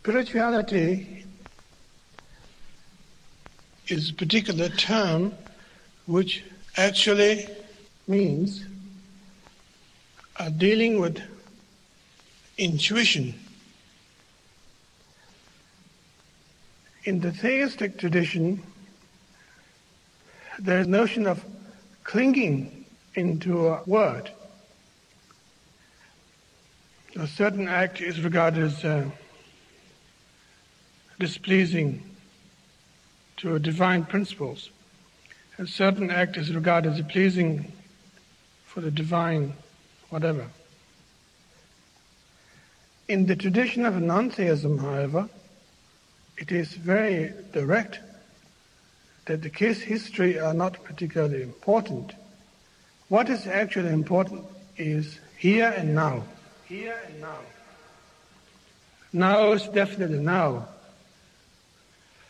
Spirituality is a particular term which actually means dealing with intuition. In the theistic tradition, there is a notion of clinging into a word. A certain act is regarded as displeasing to divine principles. A certain act is regarded as pleasing for the divine whatever. In the tradition of non-theism, however, it is very direct that the case history are not particularly important. What is actually important is here and now. Here and now. Now is definitely now.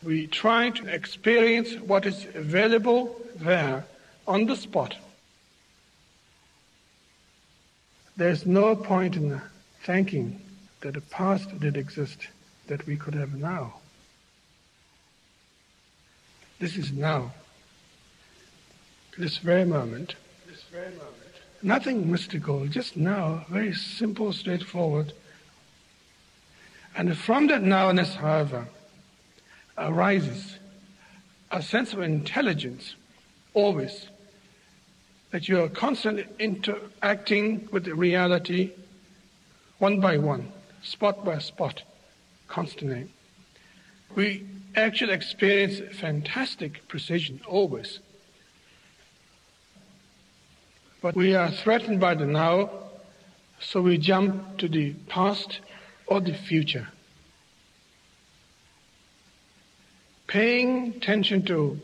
We try to experience what is available there on the spot. There's no point in thinking that the past did exist that we could have now. This is now. This very moment. Nothing mystical, just now, very simple, straightforward. And from that nowness, however, arises a sense of intelligence, always, that you are constantly interacting with the reality one by one, spot by spot, constantly. We actually experience fantastic precision, always. But we are threatened by the now, so we jump to the past or the future. Paying attention to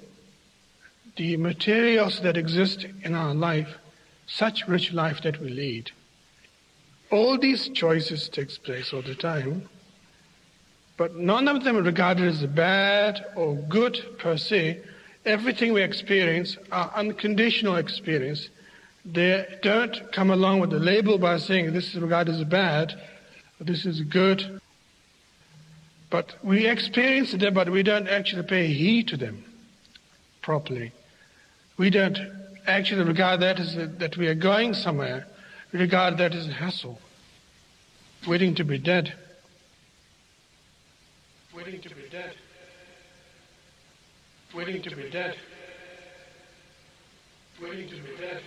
the materials that exist in our life, such rich life that we lead. All these choices takes place all the time, but none of them are regarded as bad or good per se. Everything we experience are unconditional experience. They don't come along with a label by saying this is regarded as bad, or this is good. But we experience them, but we don't actually pay heed to them properly. We don't actually regard that as that we are going somewhere. We regard that as a hassle, waiting to be dead. Waiting to be dead. Waiting to be dead. Waiting to be dead.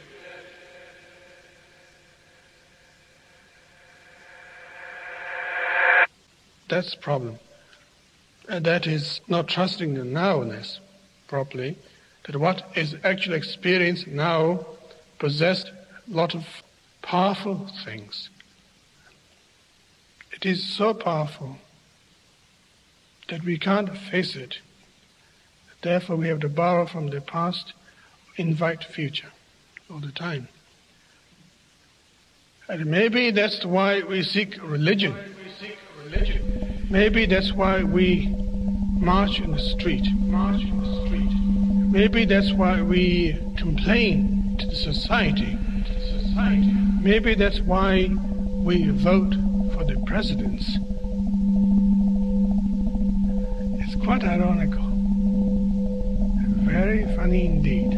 That's the problem. And that is not trusting the nowness properly, that what is actually experienced now possessed a lot of powerful things. It is so powerful that we can't face it. Therefore we have to borrow from the past, invite future all the time. And maybe that's why we seek religion. Maybe that's why we march in the street. Maybe that's why we complain to the society. Maybe that's why we vote for the presidents. It's quite ironical. Very funny indeed.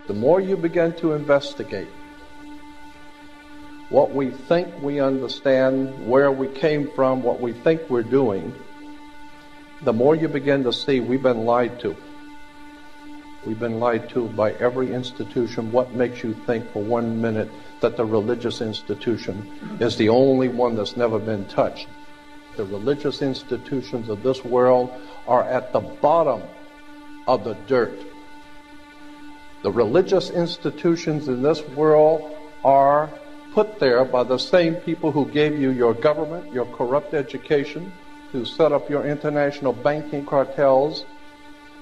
the more you begin to investigate what we think we understand, where we came from, what we think we're doing, the more you begin to see we've been lied to. We've been lied to by every institution. What makes you think for 1 minute that the religious institution is the only one that's never been touched? The religious institutions of this world are at the bottom of the dirt. The religious institutions in this world are put there by the same people who gave you your government, your corrupt education, who set up your international banking cartels,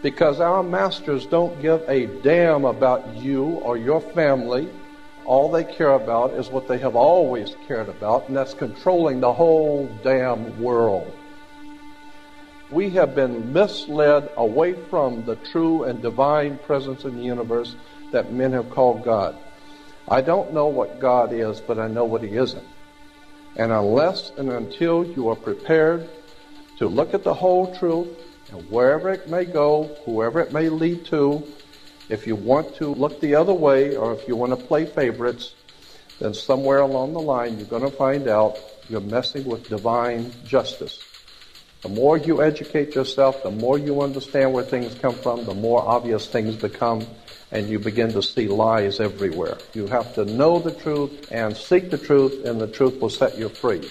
because our masters don't give a damn about you or your family. All they care about is what they have always cared about, and that's controlling the whole damn world. We have been misled away from the true and divine presence in the universe that men have called God. I don't know what God is, but I know what He isn't. And unless and until you are prepared to look at the whole truth, and wherever it may go, whoever it may lead to, if you want to look the other way, or if you want to play favorites, then somewhere along the line you're going to find out you're messing with divine justice. The more you educate yourself, the more you understand where things come from, the more obvious things become, and you begin to see lies everywhere. You have to know the truth and seek the truth, and the truth will set you free.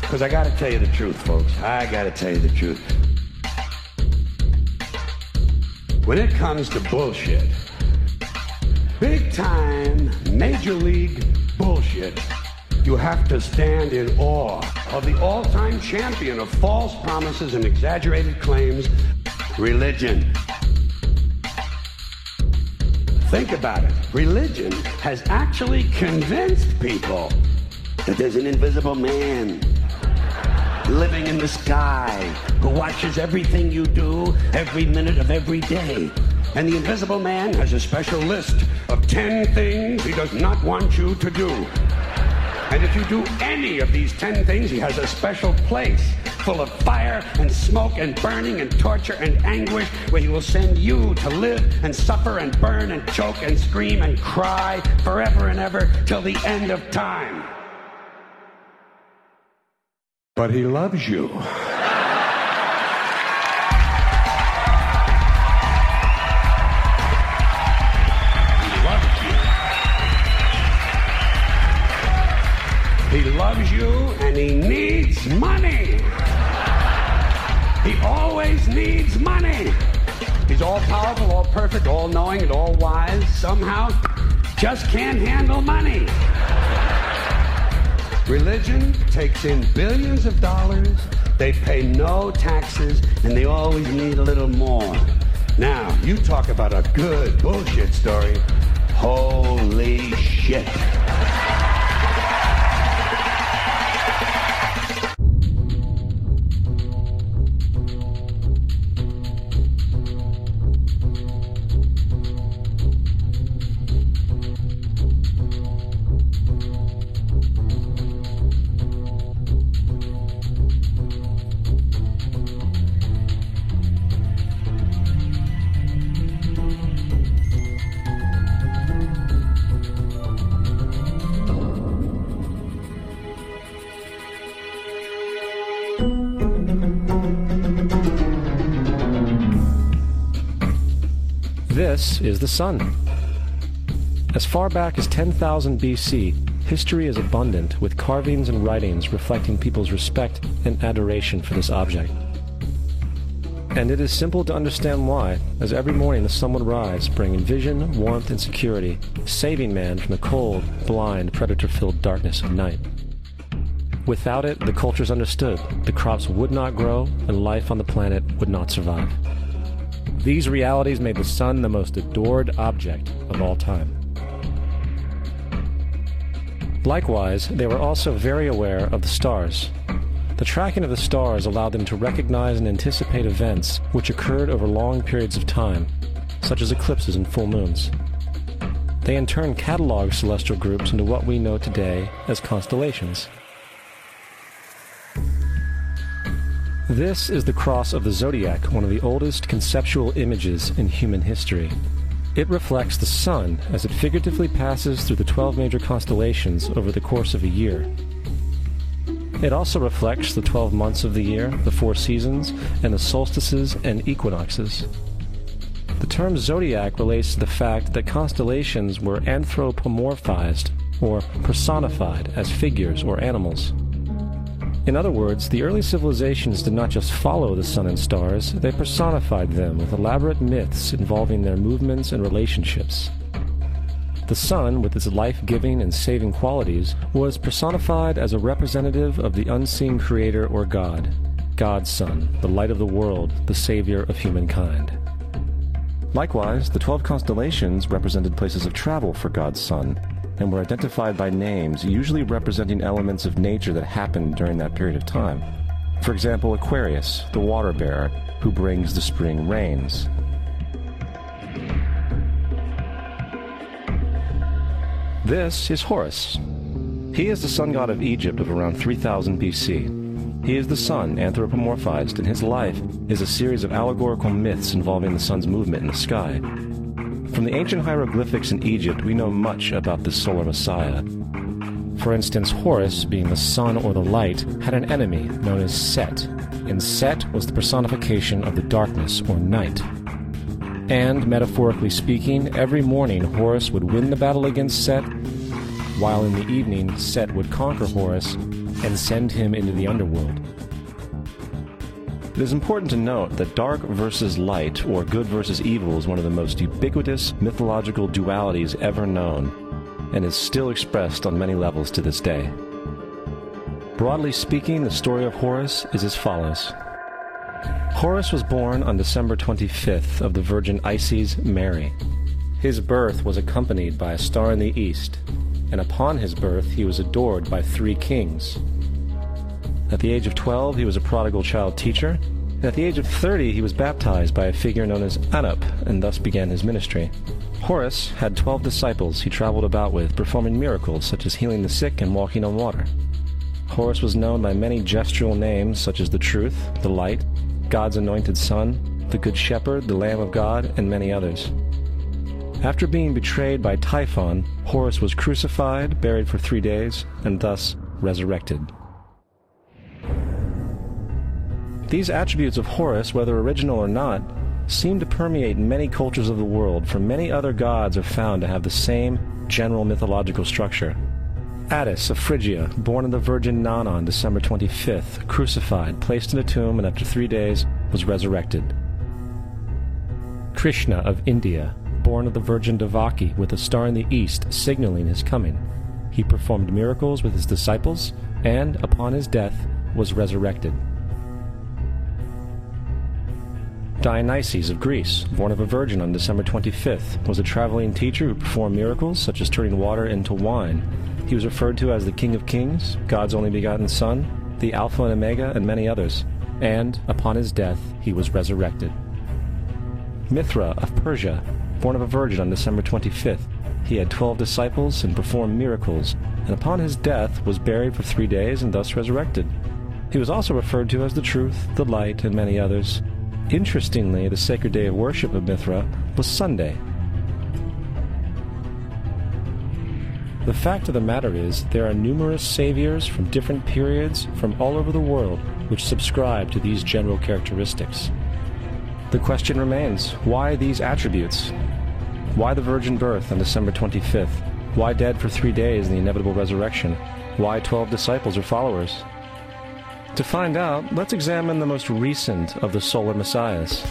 Because I got to tell you the truth, folks. I got to tell you the truth. When it comes to bullshit, big time, major league bullshit, you have to stand in awe of the all-time champion of false promises and exaggerated claims, religion. Think about it. Religion has actually convinced people that there's an invisible man living in the sky who watches everything you do every minute of every day. And the invisible man has a special list of 10 things he does not want you to do. And if you do any of these 10 things, he has a special place full of fire and smoke and burning and torture and anguish where he will send you to live and suffer and burn and choke and scream and cry forever and ever till the end of time. But he loves you. He loves you and he needs money. He always needs money. He's all powerful, all perfect, all knowing, and all wise. Somehow just can't handle money. Religion takes in billions of dollars, they pay no taxes, and they always need a little more. Now, you talk about a good bullshit story. Holy shit. This is the sun. As far back as 10,000 BC, history is abundant with carvings and writings reflecting people's respect and adoration for this object. And it is simple to understand why, as every morning the sun would rise, bringing vision, warmth, and security, saving man from the cold, blind, predator-filled darkness of night. Without it, the cultures understood, the crops would not grow, and life on the planet would not survive. These realities made the sun the most adored object of all time. Likewise, they were also very aware of the stars. The tracking of the stars allowed them to recognize and anticipate events which occurred over long periods of time, such as eclipses and full moons. They in turn cataloged celestial groups into what we know today as constellations. This is the cross of the zodiac, one of the oldest conceptual images in human history. It reflects the sun as it figuratively passes through the 12 major constellations over the course of a year. It also reflects the 12 months of the year, the 4 seasons, and the solstices and equinoxes. The term zodiac relates to the fact that constellations were anthropomorphized, or personified, as figures or animals. In other words, the early civilizations did not just follow the sun and stars, they personified them with elaborate myths involving their movements and relationships. The sun, with its life-giving and saving qualities, was personified as a representative of the unseen creator or God, God's Son, the light of the world, the savior of humankind. Likewise, the 12 constellations represented places of travel for God's Son, and were identified by names, usually representing elements of nature that happened during that period of time. For example, Aquarius, the water bearer, who brings the spring rains. This is Horus. He is the sun god of Egypt of around 3000 BC. He is the sun anthropomorphized, and his life is a series of allegorical myths involving the sun's movement in the sky. From the ancient hieroglyphics in Egypt, we know much about this solar messiah. For instance, Horus, being the sun or the light, had an enemy known as Set, and Set was the personification of the darkness or night. And, metaphorically speaking, every morning Horus would win the battle against Set, while in the evening Set would conquer Horus and send him into the underworld. It is important to note that dark versus light, or good versus evil, is one of the most ubiquitous mythological dualities ever known, and is still expressed on many levels to this day. Broadly speaking, the story of Horus is as follows. Horus was born on December 25th of the Virgin Isis Mary. His birth was accompanied by a star in the east, and upon his birth he was adored by 3 kings. At the age of 12, he was a prodigal child teacher, and at the age of 30, he was baptized by a figure known as Anup, and thus began his ministry. Horus had 12 disciples he traveled about with, performing miracles such as healing the sick and walking on water. Horus was known by many gestural names such as the Truth, the Light, God's Anointed Son, the Good Shepherd, the Lamb of God, and many others. After being betrayed by Typhon, Horus was crucified, buried for 3 days, and thus resurrected. These attributes of Horus, whether original or not, seem to permeate many cultures of the world, for many other gods are found to have the same general mythological structure. Attis of Phrygia, born of the Virgin Nana on December 25th, crucified, placed in a tomb, and after 3 days was resurrected. Krishna of India, born of the Virgin Devaki, with a star in the east signaling his coming. He performed miracles with his disciples, and, upon his death, was resurrected. Dionysius of Greece, born of a virgin on December 25th, was a traveling teacher who performed miracles such as turning water into wine. He was referred to as the King of Kings, God's only begotten Son, the Alpha and Omega, and many others. And, upon his death, he was resurrected. Mithra of Persia, born of a virgin on December 25th, he had 12 disciples and performed miracles, and upon his death was buried for 3 days and thus resurrected. He was also referred to as the Truth, the Light, and many others. Interestingly, the sacred day of worship of Mithra was Sunday. The fact of the matter is, there are numerous saviors from different periods from all over the world which subscribe to these general characteristics. The question remains, why these attributes? Why the virgin birth on December 25th? Why dead for 3 days in the inevitable resurrection? Why 12 disciples or followers? To find out, let's examine the most recent of the solar messiahs.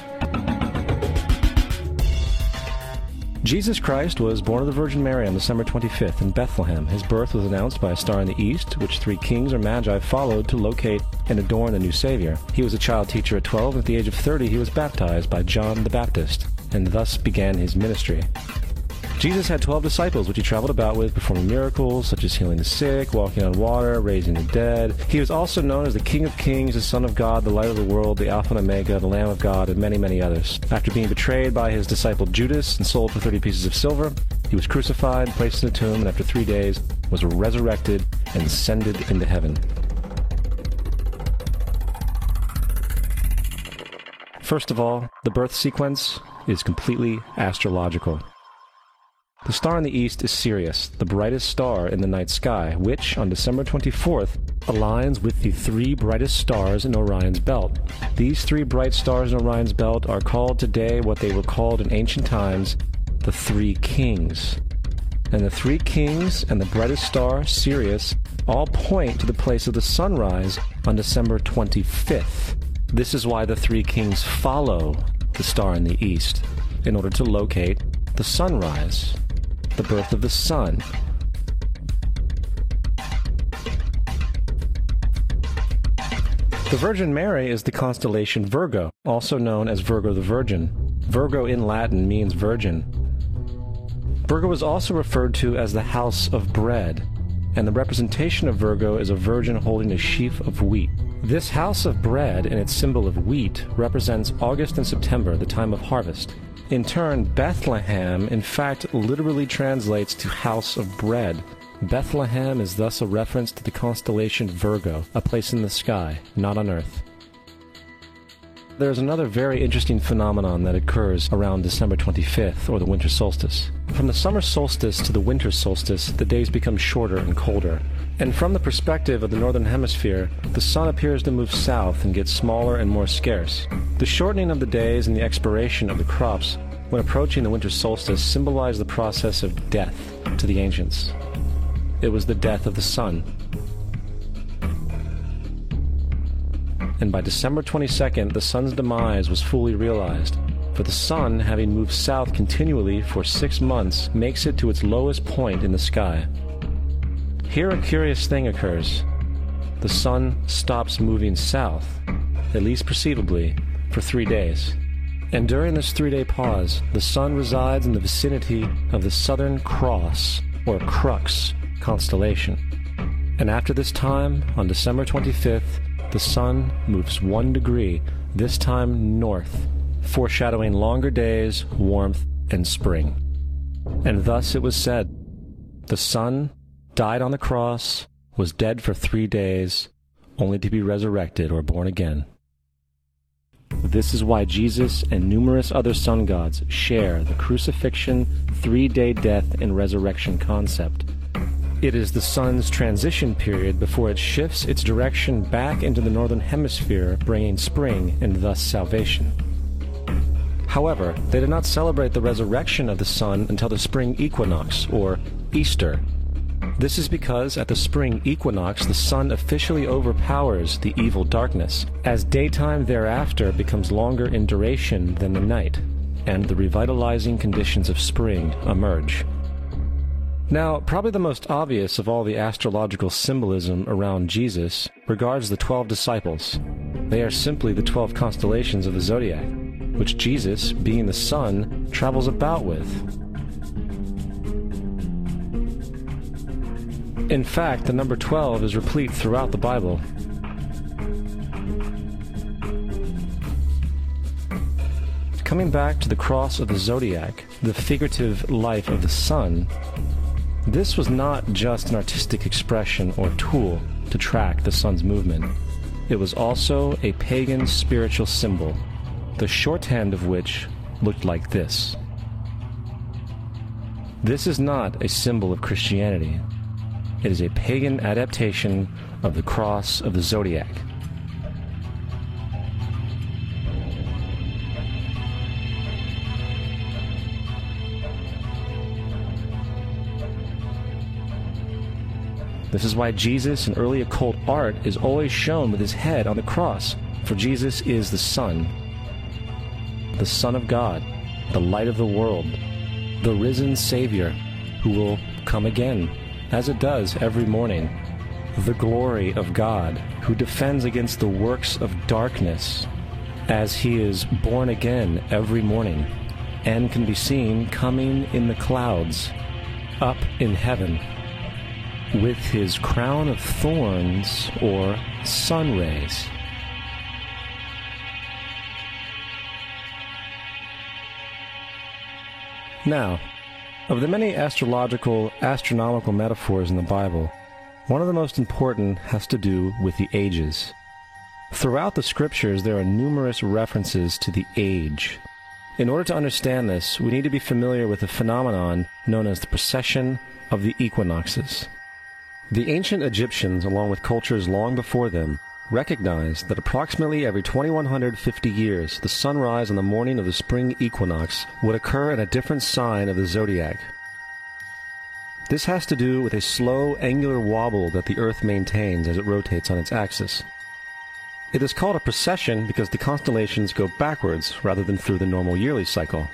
Jesus Christ was born of the Virgin Mary on December 25th in Bethlehem. His birth was announced by a star in the east, which 3 kings or magi followed to locate and adorn the new Savior. He was a child teacher at 12, and at the age of 30 he was baptized by John the Baptist, and thus began his ministry. Jesus had 12 disciples, which he traveled about with, performing miracles such as healing the sick, walking on water, raising the dead. He was also known as the King of Kings, the Son of God, the Light of the World, the Alpha and Omega, the Lamb of God, and many, many others. After being betrayed by his disciple Judas and sold for 30 pieces of silver, he was crucified, placed in a tomb, and after 3 days was resurrected and ascended into heaven. First of all, the birth sequence is completely astrological. The star in the east is Sirius, the brightest star in the night sky, which, on December 24th, aligns with the 3 brightest stars in Orion's belt. These 3 bright stars in Orion's belt are called today what they were called in ancient times, the 3 kings. And the 3 kings and the brightest star, Sirius, all point to the place of the sunrise on December 25th. This is why the 3 kings follow the star in the east, in order to locate the sunrise, the birth of the sun. The Virgin Mary is the constellation Virgo, also known as Virgo the Virgin. Virgo in Latin means virgin. Virgo is also referred to as the house of bread, and the representation of Virgo is a virgin holding a sheaf of wheat. This house of bread and its symbol of wheat represents August and September, the time of harvest. In turn, Bethlehem, in fact, literally translates to house of bread. Bethlehem is thus a reference to the constellation Virgo, a place in the sky, not on earth. There's another very interesting phenomenon that occurs around December 25th, or the winter solstice. From the summer solstice to the winter solstice, the days become shorter and colder. And from the perspective of the northern hemisphere, the sun appears to move south and get smaller and more scarce. The shortening of the days and the expiration of the crops when approaching the winter solstice symbolize the process of death to the ancients. It was the death of the sun. And by December 22nd, the sun's demise was fully realized, for the sun, having moved south continually for 6 months, makes it to its lowest point in the sky. Here a curious thing occurs. The sun stops moving south, at least perceivably, for 3 days. And during this 3-day pause, the sun resides in the vicinity of the Southern Cross, or Crux, constellation. And after this time, on December 25th, the sun moves 1 degree, this time north, foreshadowing longer days, warmth, and spring. And thus it was said, the sun died on the cross, was dead for 3 days, only to be resurrected or born again. This is why Jesus and numerous other sun gods share the crucifixion, 3-day death, and resurrection concept. It is the sun's transition period before it shifts its direction back into the northern hemisphere, bringing spring and thus salvation. However, they did not celebrate the resurrection of the sun until the spring equinox, or Easter. This is because at the spring equinox the sun officially overpowers the evil darkness, as daytime thereafter becomes longer in duration than the night, and the revitalizing conditions of spring emerge. Now, probably the most obvious of all the astrological symbolism around Jesus regards the 12 disciples. They are simply the 12 constellations of the zodiac, which Jesus, being the sun, travels about with. In fact, the number 12 is replete throughout the Bible. Coming back to the cross of the zodiac, the figurative life of the sun, this was not just an artistic expression or tool to track the sun's movement. It was also a pagan spiritual symbol, the shorthand of which looked like this. This is not a symbol of Christianity. It is a pagan adaptation of the cross of the zodiac. This is why Jesus in early occult art is always shown with his head on the cross, for Jesus is the Son of God, the light of the world, the risen Savior who will come again, as it does every morning, the glory of God who defends against the works of darkness, as he is born again every morning and can be seen coming in the clouds up in heaven with his crown of thorns or sun rays. Now, of the many astronomical metaphors in the Bible, one of the most important has to do with the ages. Throughout the scriptures, there are numerous references to the age. In order to understand this, we need to be familiar with a phenomenon known as the precession of the equinoxes. The ancient Egyptians, along with cultures long before them, recognized that approximately every 2150 years, the sunrise on the morning of the spring equinox would occur in a different sign of the zodiac. This has to do with a slow, angular wobble that the Earth maintains as it rotates on its axis. It is called a precession because the constellations go backwards rather than through the normal yearly cycle.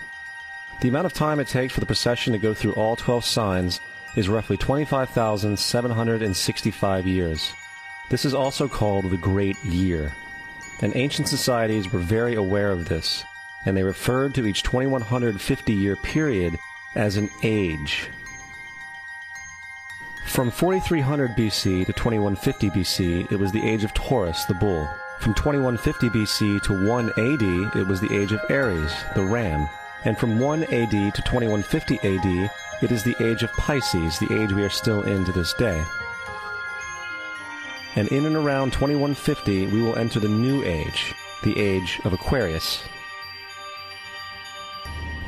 The amount of time it takes for the precession to go through all 12 signs is roughly 25,765 years. This is also called the Great Year, and ancient societies were very aware of this, and they referred to each 2150-year period as an age. From 4300 BC to 2150 BC, it was the age of Taurus, the bull. From 2150 BC to 1 AD, it was the age of Aries, the ram. And from 1 AD to 2150 AD, it is the age of Pisces, the age we are still in to this day. And in and around 2150, we will enter the new age, the age of Aquarius.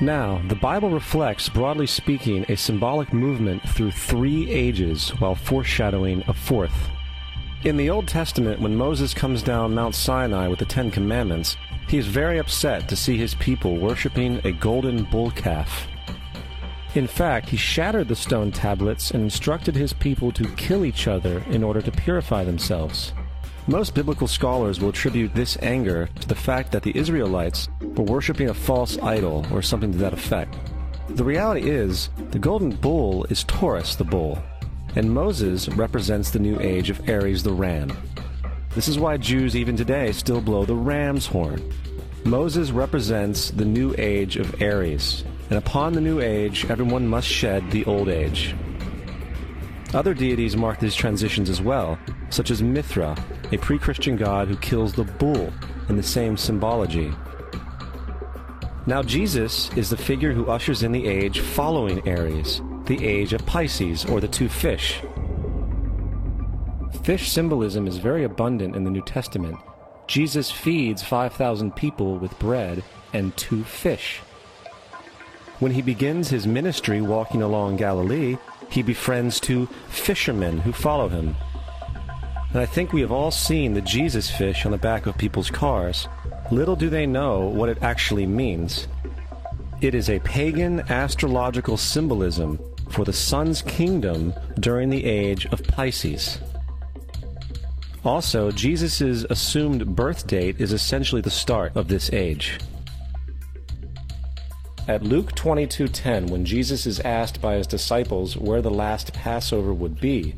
Now, the Bible reflects, broadly speaking, a symbolic movement through 3 ages while foreshadowing a 4th. In the Old Testament, when Moses comes down Mount Sinai with the 10 Commandments, he is very upset to see his people worshiping a golden bull calf. In fact, he shattered the stone tablets and instructed his people to kill each other in order to purify themselves. Most biblical scholars will attribute this anger to the fact that the Israelites were worshiping a false idol or something to that effect. The reality is, the golden bull is Taurus the bull, and Moses represents the new age of Aries the ram. This is why Jews even today still blow the ram's horn. Moses represents the new age of Aries, and upon the new age, everyone must shed the old age. Other deities mark these transitions as well, such as Mithra, a pre-Christian god who kills the bull in the same symbology. Now Jesus is the figure who ushers in the age following Aries, the age of Pisces, or the 2 fish. Fish symbolism is very abundant in the New Testament. Jesus feeds 5,000 people with bread and 2 fish. When he begins his ministry walking along Galilee, he befriends 2 fishermen who follow him. And I think we have all seen the Jesus fish on the back of people's cars. Little do they know what it actually means. It is a pagan astrological symbolism for the sun's kingdom during the age of Pisces. Also, Jesus' assumed birth date is essentially the start of this age. At Luke 22:10, when Jesus is asked by his disciples where the last Passover would be,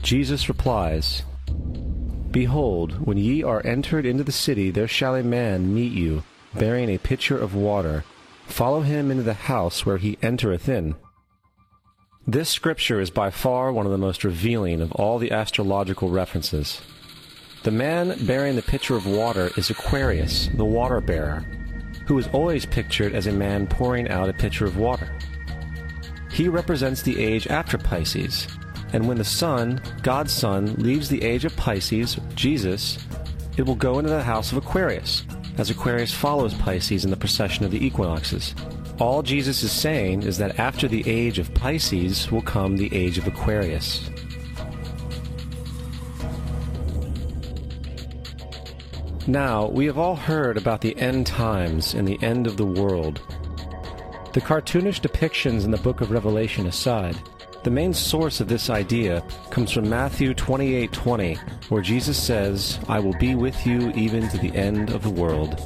Jesus replies, "Behold, when ye are entered into the city, there shall a man meet you, bearing a pitcher of water. Follow him into the house where he entereth in." This scripture is by far one of the most revealing of all the astrological references. The man bearing the pitcher of water is Aquarius, the water bearer, who is always pictured as a man pouring out a pitcher of water. He represents the age after Pisces, and when the sun, God's Son, leaves the age of Pisces, Jesus, it will go into the house of Aquarius, as Aquarius follows Pisces in the precession of the equinoxes. All Jesus is saying is that after the age of Pisces will come the age of Aquarius. Now, we have all heard about the end times and the end of the world. The cartoonish depictions in the book of Revelation aside, The main source of this idea comes from Matthew 28:20, where Jesus says, "I will be with you even to the end of the world."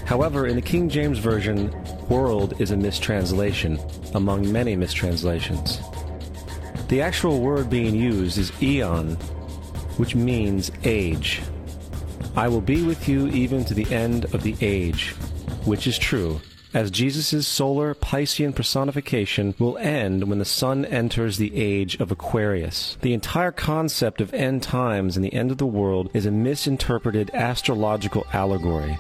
However, in the King James Version, world is a mistranslation, among many mistranslations. The actual word being used is eon, which means age. I will be with you even to the end of the age, which is true, as Jesus' solar Piscean personification will end when the sun enters the age of Aquarius. The entire concept of end times and the end of the world is a misinterpreted astrological allegory.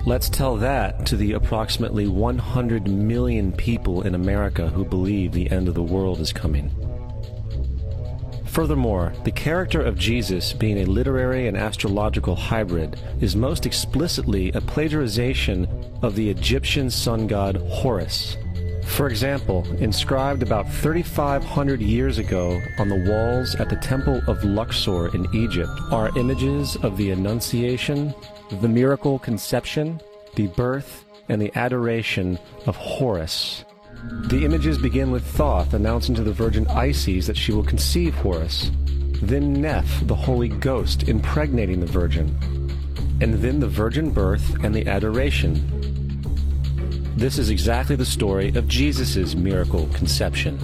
Let's tell that to the approximately 100 million people in America who believe the end of the world is coming. Furthermore, the character of Jesus being a literary and astrological hybrid is most explicitly a plagiarization of the Egyptian sun god Horus. For example, inscribed about 3,500 years ago on the walls at the Temple of Luxor in Egypt are images of the Annunciation, the miracle conception, the birth, and the adoration of Horus. The images begin with Thoth announcing to the Virgin Isis that she will conceive Horus, then Neph, the Holy Ghost, impregnating the Virgin, and then the virgin birth and the adoration. This is exactly the story of Jesus' miracle conception.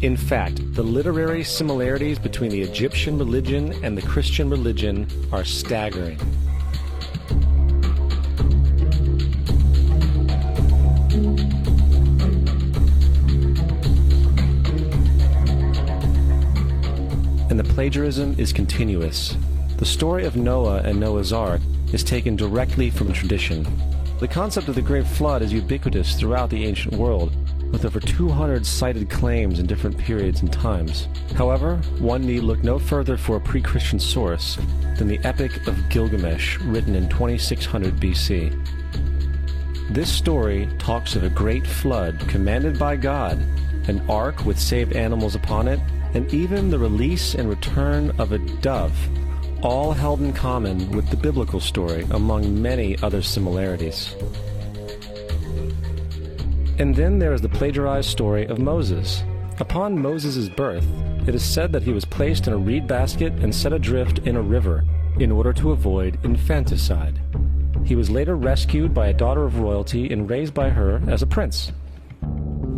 In fact, the literary similarities between the Egyptian religion and the Christian religion are staggering. And the plagiarism is continuous. The story of Noah and Noah's Ark is taken directly from tradition. The concept of the Great Flood is ubiquitous throughout the ancient world, with over 200 cited claims in different periods and times. However, one need look no further for a pre-Christian source than the Epic of Gilgamesh, written in 2600 BC. This story talks of a great flood commanded by God, an ark with saved animals upon it, and even the release and return of a dove, all held in common with the biblical story, among many other similarities. And then there is the plagiarized story of Moses. Upon Moses' birth, it is said that he was placed in a reed basket and set adrift in a river in order to avoid infanticide. He was later rescued by a daughter of royalty and raised by her as a prince.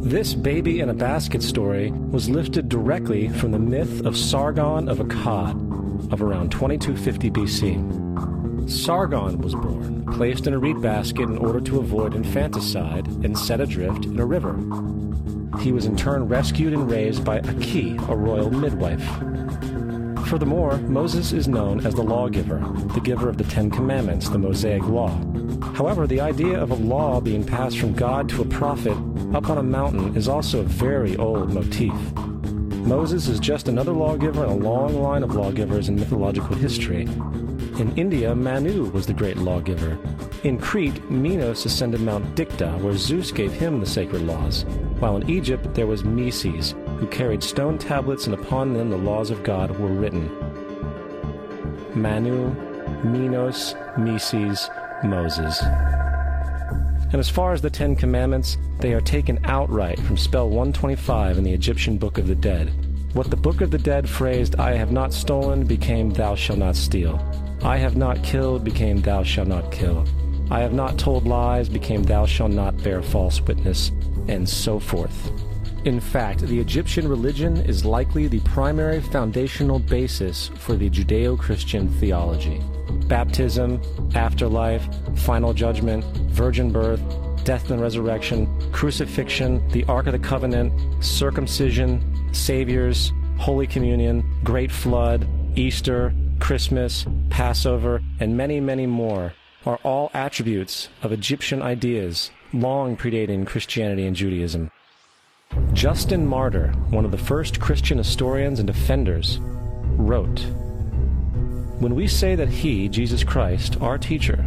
This baby in a basket story was lifted directly from the myth of Sargon of Akkad of around 2250 BC. Sargon was born, placed in a reed basket in order to avoid infanticide, and set adrift in a river. He was in turn rescued and raised by Aki, a royal midwife. Furthermore, Moses is known as the lawgiver, the giver of the Ten Commandments, the Mosaic Law. However, the idea of a law being passed from God to a prophet up on a mountain is also a very old motif. Moses is just another lawgiver in a long line of lawgivers in mythological history. In India, Manu was the great lawgiver. In Crete, Minos ascended Mount Dicta, where Zeus gave him the sacred laws, while in Egypt there was Meses, who carried stone tablets and upon them the laws of God were written. Manu, Minos, Meses, Moses. And as far as the Ten Commandments, they are taken outright from spell 125 in the Egyptian Book of the Dead. What the Book of the Dead phrased, "I have not stolen," became "Thou shalt not steal." "I have not killed," became "Thou shalt not kill." "I have not told lies," became "Thou shalt not bear false witness," and so forth. In fact, the Egyptian religion is likely the primary foundational basis for the Judeo-Christian theology. Baptism, afterlife, final judgment, virgin birth, death and resurrection, crucifixion, the Ark of the Covenant, circumcision, saviors, Holy Communion, Great Flood, Easter, Christmas, Passover, and many, many more are all attributes of Egyptian ideas long predating Christianity and Judaism. Justin Martyr, one of the first Christian historians and defenders, wrote, "When we say that he, Jesus Christ, our teacher,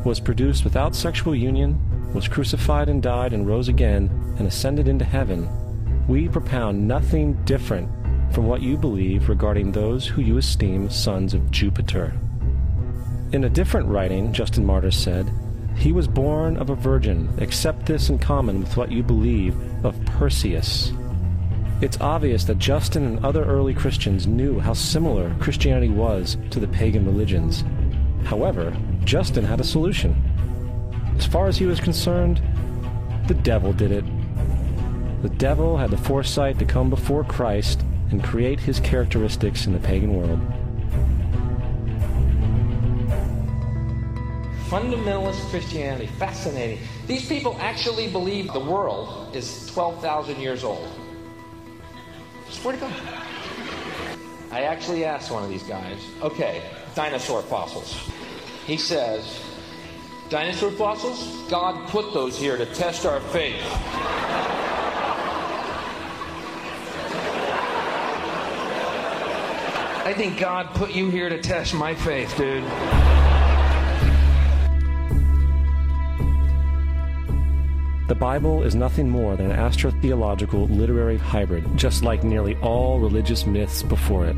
was produced without sexual union, was crucified and died and rose again and ascended into heaven, we propound nothing different from what you believe regarding those who you esteem sons of Jupiter." In a different writing, Justin Martyr said, "He was born of a virgin, except this in common with what you believe of Perseus." It's obvious that Justin and other early Christians knew how similar Christianity was to the pagan religions. However, Justin had a solution. As far as he was concerned, the devil did it. The devil had the foresight to come before Christ and create his characteristics in the pagan world. Fundamentalist Christianity, fascinating. These people actually believe the world is 12,000 years old. Swear to God. I actually asked one of these guys, okay, dinosaur fossils. He says, dinosaur fossils? God put those here to test our faith. I think God put you here to test my faith, dude. The Bible is nothing more than an astrotheological literary hybrid, just like nearly all religious myths before it.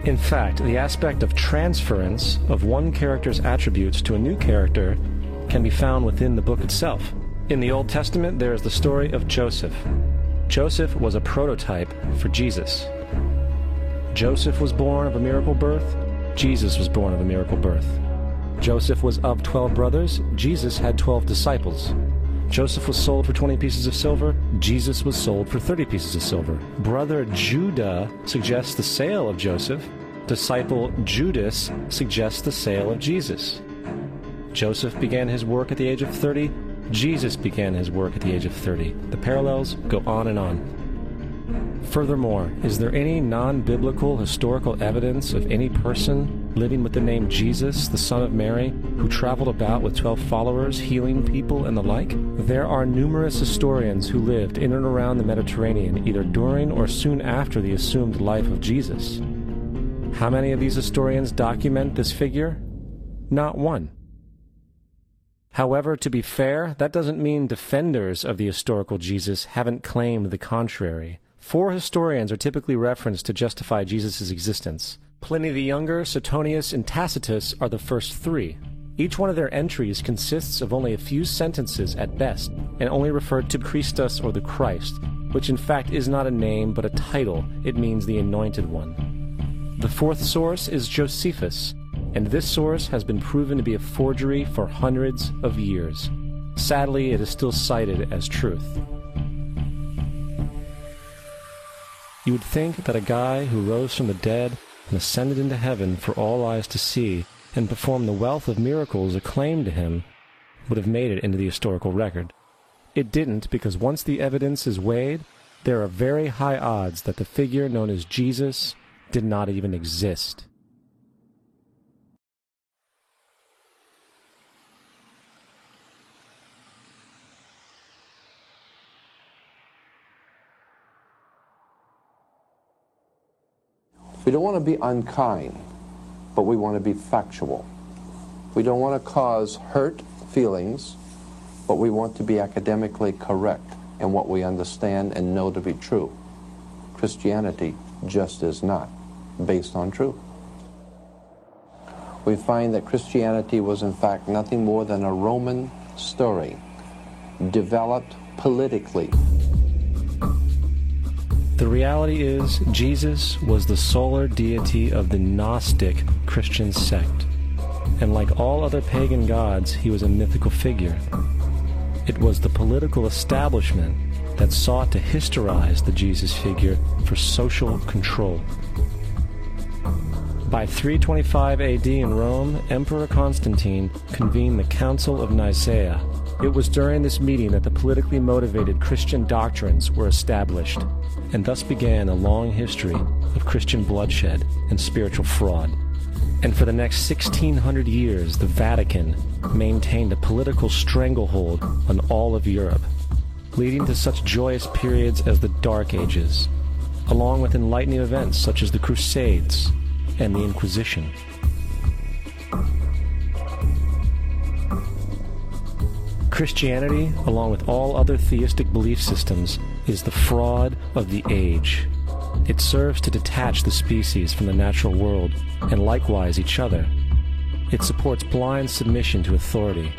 In fact, the aspect of transference of one character's attributes to a new character can be found within the book itself. In the Old Testament, there is the story of Joseph. Joseph was a prototype for Jesus. Joseph was born of a miracle birth. Jesus was born of a miracle birth. Joseph was of 12 brothers. Jesus had 12 disciples. Joseph was sold for 20 pieces of silver. Jesus was sold for 30 pieces of silver. Brother Judah suggests the sale of Joseph. Disciple Judas suggests the sale of Jesus. Joseph began his work at the age of 30. Jesus began his work at the age of 30. The parallels go on and on. Furthermore, is there any non-biblical historical evidence of any person living with the name Jesus, the son of Mary, who traveled about with 12 followers, healing people and the like? There are numerous historians who lived in and around the Mediterranean, either during or soon after the assumed life of Jesus. How many of these historians document this figure? Not one. However, to be fair, that doesn't mean defenders of the historical Jesus haven't claimed the contrary. 4 historians are typically referenced to justify Jesus' existence. Pliny the Younger, Suetonius, and Tacitus are the first 3. Each one of their entries consists of only a few sentences at best, and only referred to Christus or the Christ, which in fact is not a name but a title. It means the Anointed One. The 4th source is Josephus, and this source has been proven to be a forgery for hundreds of years. Sadly, it is still cited as truth. You would think that a guy who rose from the dead and ascended into heaven for all eyes to see and performed the wealth of miracles acclaimed to him would have made it into the historical record. It didn't, because once the evidence is weighed, there are very high odds that the figure known as Jesus did not even exist. We don't want to be unkind, but we want to be factual. We don't want to cause hurt feelings, but we want to be academically correct in what we understand and know to be true. Christianity just is not based on truth. We find that Christianity was in fact nothing more than a Roman story, developed politically. The reality is, Jesus was the solar deity of the Gnostic Christian sect, and like all other pagan gods, he was a mythical figure. It was the political establishment that sought to historize the Jesus figure for social control. By 325 AD in Rome, Emperor Constantine convened the Council of Nicaea. It was during this meeting that the politically motivated Christian doctrines were established, and thus began a long history of Christian bloodshed and spiritual fraud. And for the next 1600 years, the Vatican maintained a political stranglehold on all of Europe, leading to such joyous periods as the Dark Ages, along with enlightening events such as the Crusades and the Inquisition. Christianity, along with all other theistic belief systems, is the fraud of the age. It serves to detach the species from the natural world, and likewise each other. It supports blind submission to authority.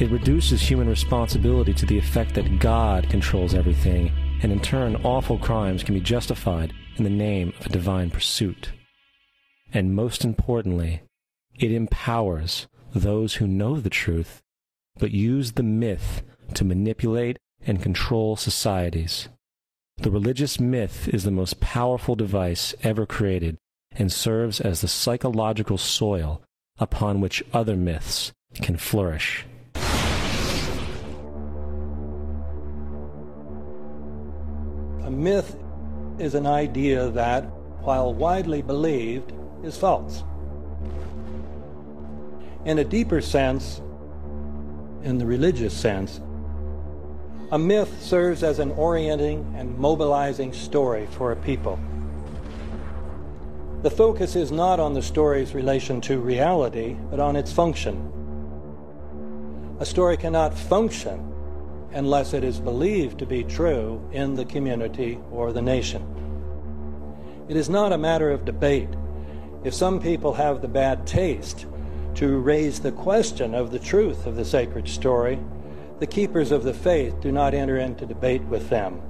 It reduces human responsibility to the effect that God controls everything, and in turn awful crimes can be justified in the name of a divine pursuit. And most importantly, it empowers those who know the truth, but use the myth to manipulate and control societies. The religious myth is the most powerful device ever created and serves as the psychological soil upon which other myths can flourish. A myth is an idea that, while widely believed, is false. In a deeper sense, in the religious sense, a myth serves as an orienting and mobilizing story for a people. The focus is not on the story's relation to reality, but on its function. A story cannot function unless it is believed to be true in the community or the nation. It is not a matter of debate. If some people have the bad taste to raise the question of the truth of the sacred story, the keepers of the faith do not enter into debate with them.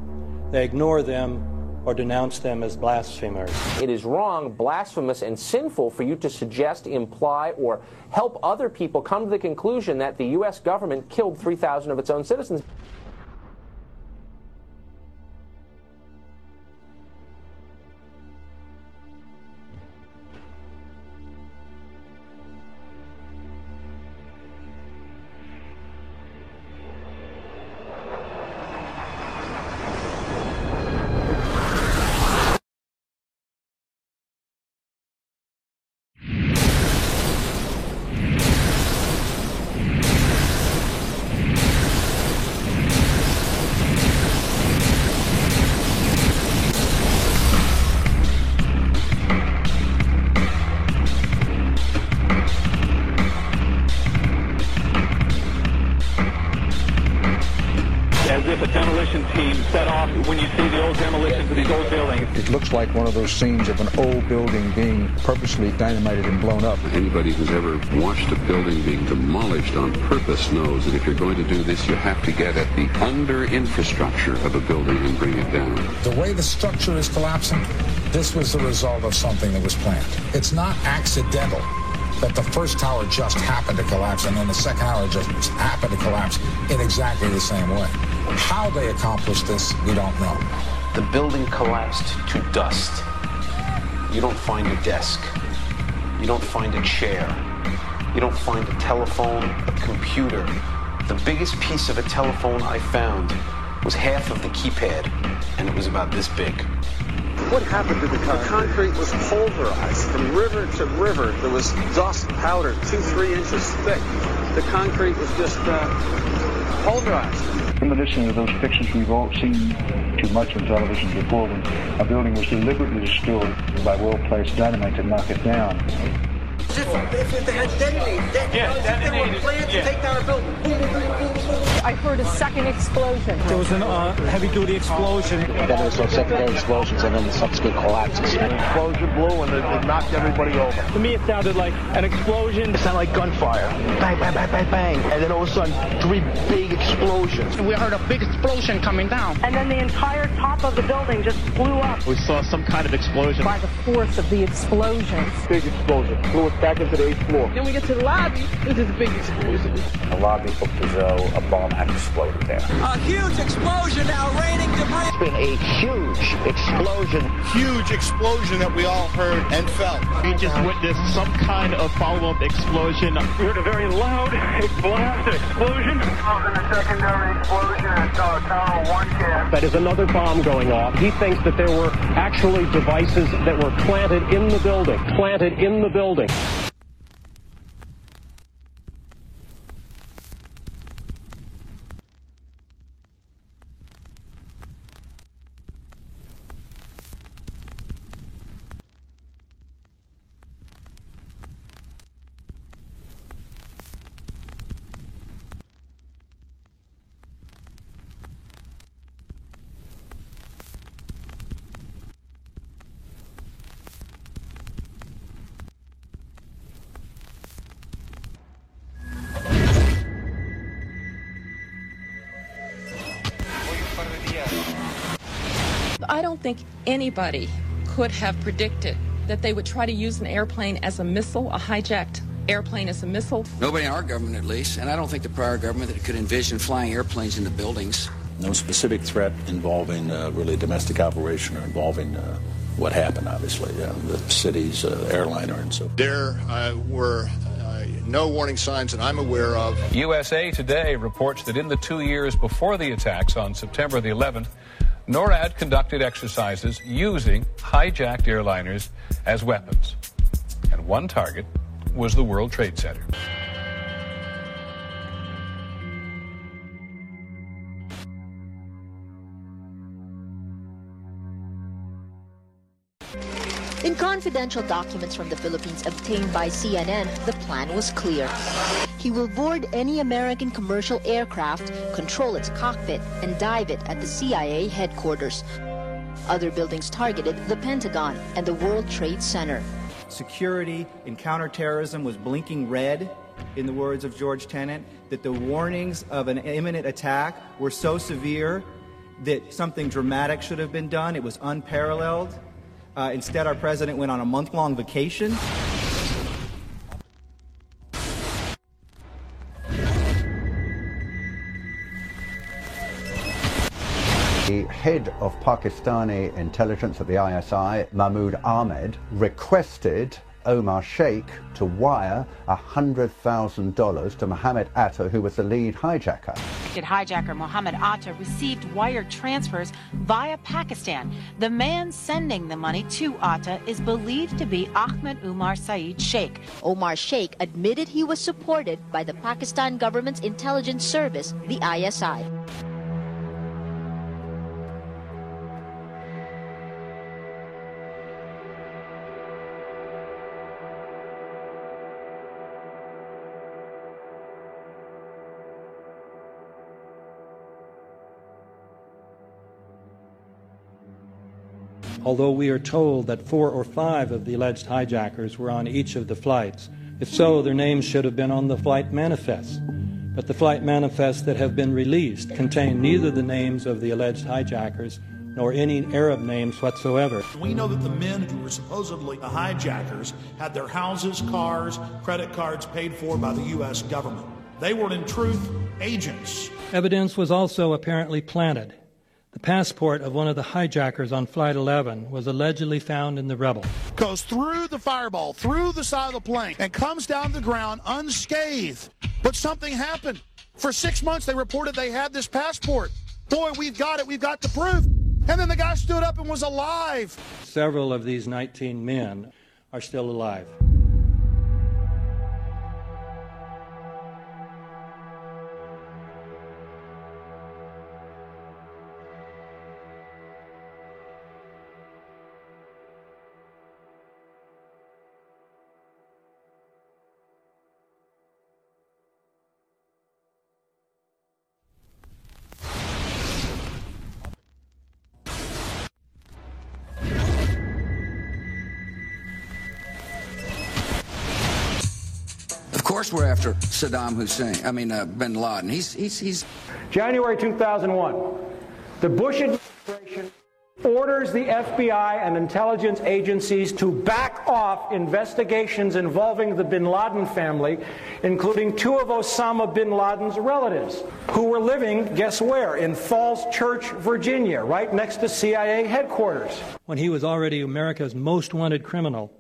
They ignore them or denounce them as blasphemers. It is wrong, blasphemous, and sinful for you to suggest, imply, or help other people come to the conclusion that the U.S. government killed 3,000 of its own citizens. It looks like one of those scenes of an old building being purposely dynamited and blown up. Anybody who's ever watched a building being demolished on purpose knows that if you're going to do this, you have to get at the under-infrastructure of a building and bring it down. The way the structure is collapsing, this was the result of something that was planned. It's not accidental that the first tower just happened to collapse and then the second tower just happened to collapse in exactly the same way. How they accomplished this, we don't know. The building collapsed to dust. You don't find a desk. You don't find a chair. You don't find a telephone, a computer. The biggest piece of a telephone I found was half of the keypad, and it was about this big. What happened to the concrete? The concrete was pulverized from river to river. There was dust, powder, 2-3 inches thick. The concrete was just pulverized. In addition to those pictures we've all seen too much on television before, when a building was deliberately destroyed by well-placed dynamite to knock it down. If they had detonated, they were planned to take down a building. I heard a second explosion. There was a heavy-duty explosion. Then there was some secondary explosions and then the subsequent collapses. The explosion blew and it knocked everybody over. To me, it sounded like an explosion. It sounded like gunfire. Bang, bang, bang, bang, bang. And then all of a sudden, 3 big explosions. We heard a big explosion coming down. And then the entire top of the building just blew up. We saw some kind of explosion. By the force of the explosion. Big explosion. Blew us back into the 8th floor. Then we get to the lobby. This is a big explosion. The lobby looked as though a bomb had exploded there. A huge explosion now raining debris. It's been a huge explosion. Huge explosion that we all heard and felt. We just witnessed some kind of follow-up explosion. We heard a very loud blast explosion. The secondary explosion at Tower 1 camp. That is another bomb going off. He thinks that there were actually devices that were planted in the building. Planted in the building. I don't think anybody could have predicted that they would try to use an airplane as a missile, a hijacked airplane as a missile. Nobody in our government, at least, and I don't think the prior government that could envision flying airplanes into buildings. No specific threat involving really domestic operation or involving what happened, obviously, the city's airliner and so. There were no warning signs that I'm aware of. USA Today reports that in the 2 years before the attacks on September the 11th, NORAD conducted exercises using hijacked airliners as weapons. And one target was the World Trade Center. In confidential documents from the Philippines obtained by CNN, the plan was clear. He will board any American commercial aircraft, control its cockpit, and dive it at the CIA headquarters. Other buildings targeted the Pentagon and the World Trade Center. Security in counterterrorism was blinking red, in the words of George Tenet, that the warnings of an imminent attack were so severe that something dramatic should have been done. It was unparalleled. Instead, our president went on a month-long vacation. The head of Pakistani intelligence at the ISI, Mahmoud Ahmed, requested Omar Sheikh to wire $100,000 to Mohammed Atta, who was the lead hijacker. Hijacker Mohammed Atta received wire transfers via Pakistan. The man sending the money to Atta is believed to be Ahmed Umar Saeed Sheikh. Omar Sheikh admitted he was supported by the Pakistan government's intelligence service, the ISI. Although we are told that 4 or 5 of the alleged hijackers were on each of the flights. If so, their names should have been on the flight manifests. But the flight manifests that have been released contain neither the names of the alleged hijackers nor any Arab names whatsoever. We know that the men who were supposedly the hijackers had their houses, cars, credit cards paid for by the U.S. government. They were, in truth, agents. Evidence was also apparently planted. The passport of one of the hijackers on Flight 11 was allegedly found in the rubble. Goes through the fireball, through the side of the plane, and comes down to the ground unscathed. But something happened. For 6 months, they reported they had this passport. Boy, we've got it. We've got the proof. And then the guy stood up and was alive. Several of these 19 men are still alive. Of course we're after Saddam Hussein, bin Laden. He's January 2001, the Bush administration orders the FBI and intelligence agencies to back off investigations involving the bin Laden family, including 2 of Osama bin Laden's relatives, who were living, guess where, in Falls Church, Virginia, right next to CIA headquarters. When he was already America's most wanted criminal,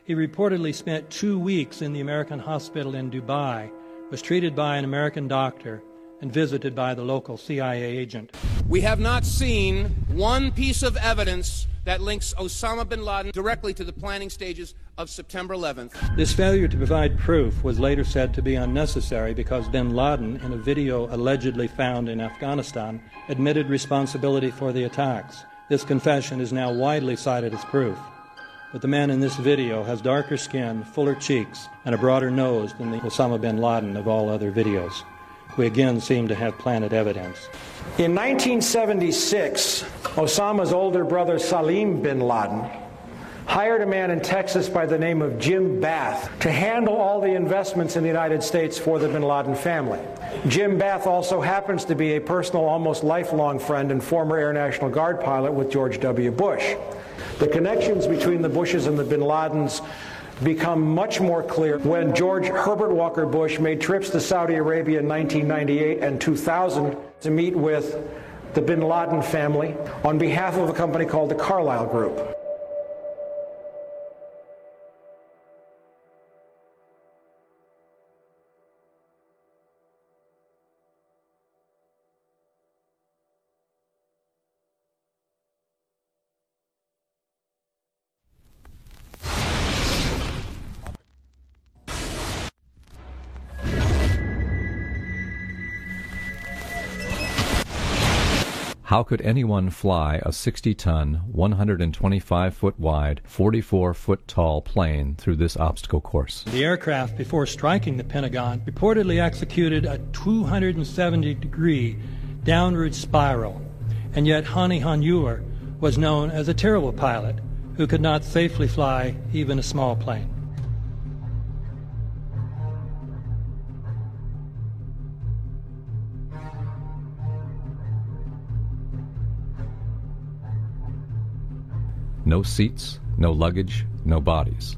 he reportedly spent 2 weeks in the American hospital in Dubai, was treated by an American doctor, and visited by the local CIA agent. We have not seen one piece of evidence that links Osama bin Laden directly to the planning stages of September 11th. This failure to provide proof was later said to be unnecessary because bin Laden, in a video allegedly found in Afghanistan, admitted responsibility for the attacks. This confession is now widely cited as proof. But the man in this video has darker skin, fuller cheeks, and a broader nose than the Osama bin Laden of all other videos. We again seem to have planted evidence. In 1976, Osama's older brother Salim bin Laden hired a man in Texas by the name of Jim Bath to handle all the investments in the United States for the bin Laden family. Jim Bath also happens to be a personal, almost lifelong friend and former Air National Guard pilot with George W. Bush. The connections between the Bushes and the bin Ladens become much more clear when George Herbert Walker Bush made trips to Saudi Arabia in 1998 and 2000 to meet with the bin Laden family on behalf of a company called the Carlyle Group. How could anyone fly a 60-ton, 125-foot wide, 44-foot tall plane through this obstacle course? The aircraft, before striking the Pentagon, reportedly executed a 270-degree downward spiral, and yet Hani Hanjour was known as a terrible pilot who could not safely fly even a small plane. No seats, no luggage, no bodies.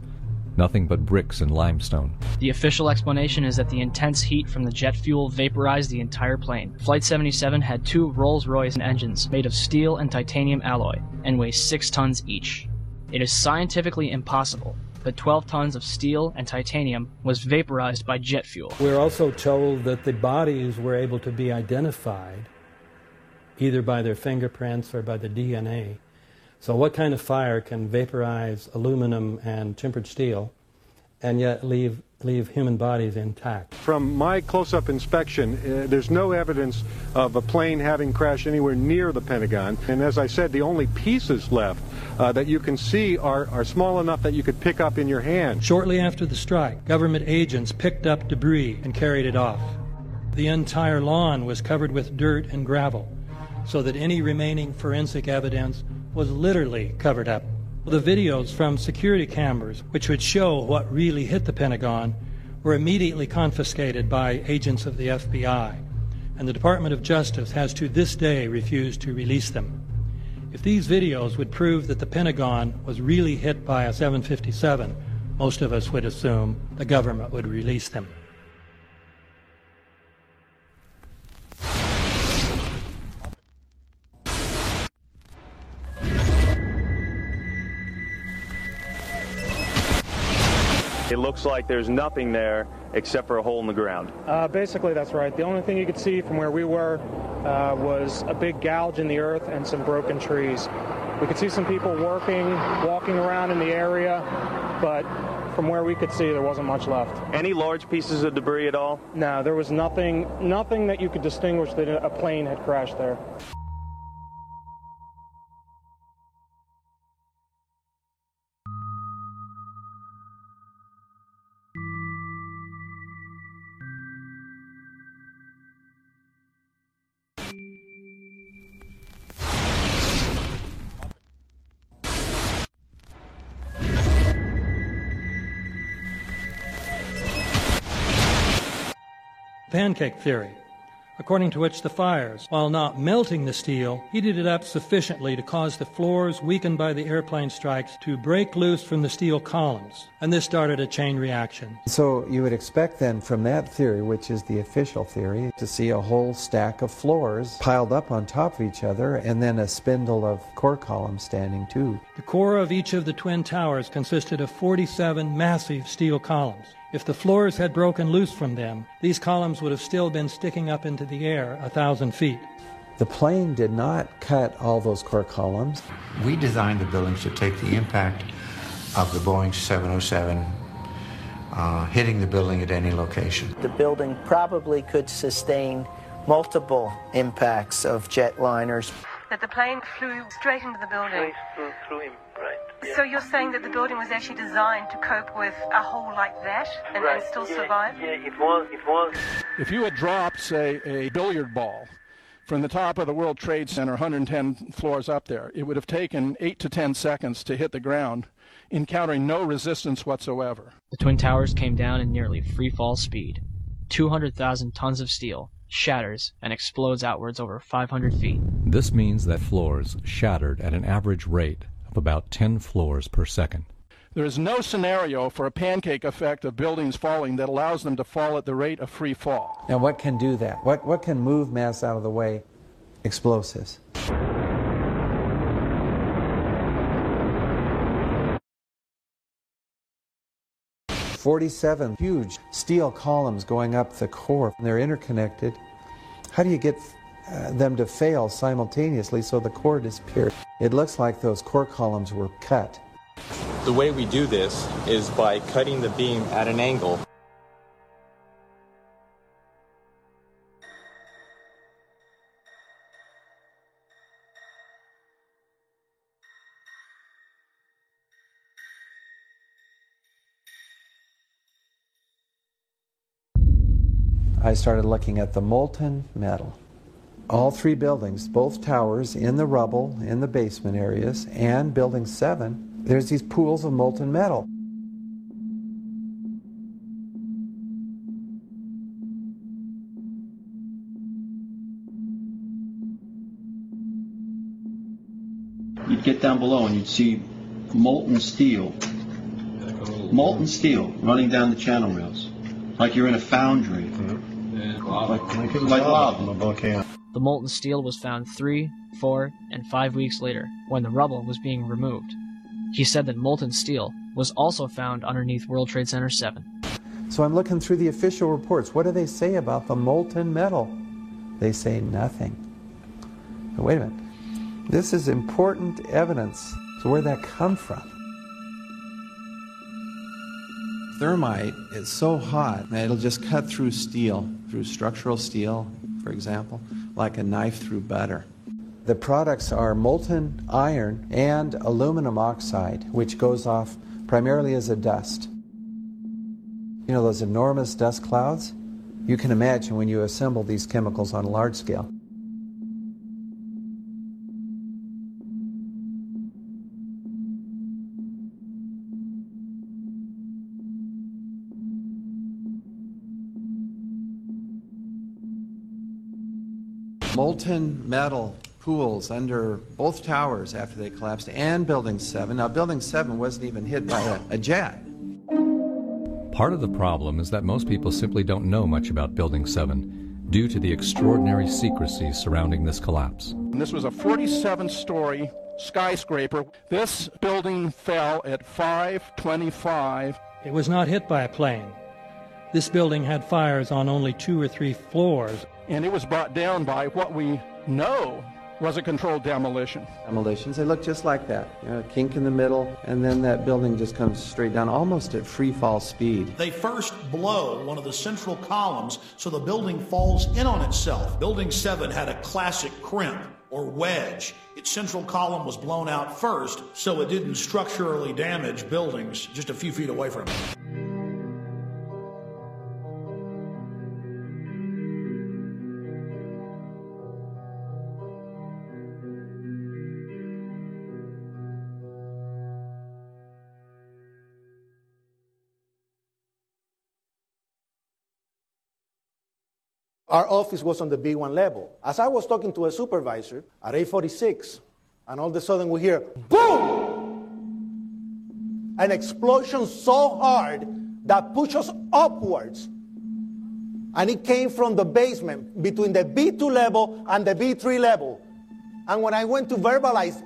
Nothing but bricks and limestone. The official explanation is that the intense heat from the jet fuel vaporized the entire plane. Flight 77 had 2 Rolls-Royce engines made of steel and titanium alloy and weigh 6 tons each. It is scientifically impossible that 12 tons of steel and titanium was vaporized by jet fuel. We're also told that the bodies were able to be identified either by their fingerprints or by the DNA. So what kind of fire can vaporize aluminum and tempered steel and yet leave human bodies intact? From my close-up inspection, there's no evidence of a plane having crashed anywhere near the Pentagon. And as I said, the only pieces left that you can see are small enough that you could pick up in your hand. Shortly after the strike, government agents picked up debris and carried it off. The entire lawn was covered with dirt and gravel, so that any remaining forensic evidence was literally covered up. The videos from security cameras, which would show what really hit the Pentagon, were immediately confiscated by agents of the FBI, and the Department of Justice has to this day refused to release them. If these videos would prove that the Pentagon was really hit by a 757, most of us would assume the government would release them. It looks like there's nothing there except for a hole in the ground. Basically, that's right. The only thing you could see from where we were was a big gouge in the earth and some broken trees. We could see some people walking around in the area, but from where we could see, there wasn't much left. Any large pieces of debris at all? No, there was nothing that you could distinguish that a plane had crashed there. Pancake theory, according to which the fires, while not melting the steel, heated it up sufficiently to cause the floors weakened by the airplane strikes to break loose from the steel columns, and this started a chain reaction. So you would expect then from that theory, which is the official theory, to see a whole stack of floors piled up on top of each other and then a spindle of core columns standing too. The core of each of the twin towers consisted of 47 massive steel columns. If the floors had broken loose from them, these columns would have still been sticking up into the air 1,000 feet. The plane did not cut all those core columns. We designed the buildings to take the impact of the Boeing 707 hitting the building at any location. The building probably could sustain multiple impacts of jetliners. That the plane flew straight into the building. Through him, right. Yeah. So you're saying that the building was actually designed to cope with a hole like that and still survive? Yeah, it was. If you had dropped, say, a billiard ball From the top of the World Trade Center, 110 floors up there, it would have taken 8 to 10 seconds to hit the ground, encountering no resistance whatsoever. The Twin Towers came down in nearly free-fall speed. 200,000 tons of steel shatters and explodes outwards over 500 feet. This means that floors shattered at an average rate of about 10 floors per second. There is no scenario for a pancake effect of buildings falling that allows them to fall at the rate of free fall. Now what can do that? What can move mass out of the way? Explosives. "47 huge steel columns going up the core. They're interconnected. How do you get them to fail simultaneously so the core disappears? It looks like those core columns were cut. The way we do this is by cutting the beam at an angle. I started looking at the molten metal. All three buildings, both towers in the rubble, in the basement areas, and Building 7, there's these pools of molten metal. You'd get down below and you'd see molten steel running down the channel rails, like you're in a foundry. Like lava. The molten steel was found 3, 4, and 5 weeks later, when the rubble was being removed. He said that molten steel was also found underneath World Trade Center 7. So I'm looking through the official reports. What do they say about the molten metal? They say nothing. Now, wait a minute. This is important evidence. So where'd that come from? Thermite is so hot that it'll just cut through steel, through structural steel, for example, like a knife through butter. The products are molten iron and aluminum oxide, which goes off primarily as a dust. You know those enormous dust clouds? You can imagine when you assemble these chemicals on a large scale. Molten metal pools under both towers after they collapsed, and Building 7. Now, Building 7 wasn't even hit by a jet. Part of the problem is that most people simply don't know much about Building 7 due to the extraordinary secrecy surrounding this collapse. And this was a 47-story skyscraper. This building fell at 5:25. It was not hit by a plane. This building had fires on only 2 or 3 floors. And it was brought down by what we know was a controlled demolition. Demolitions, they look just like that. You know, a kink in the middle, and then that building just comes straight down, almost at free fall speed. They first blow one of the central columns so the building falls in on itself. Building 7 had a classic crimp or wedge. Its central column was blown out first, so it didn't structurally damage buildings just a few feet away from it. Our office was on the B1 level. As I was talking to a supervisor at 8:46, and all of a sudden we hear, boom! An explosion so hard that pushed us upwards. And it came from the basement between the B2 level and the B3 level. And when I went to verbalize,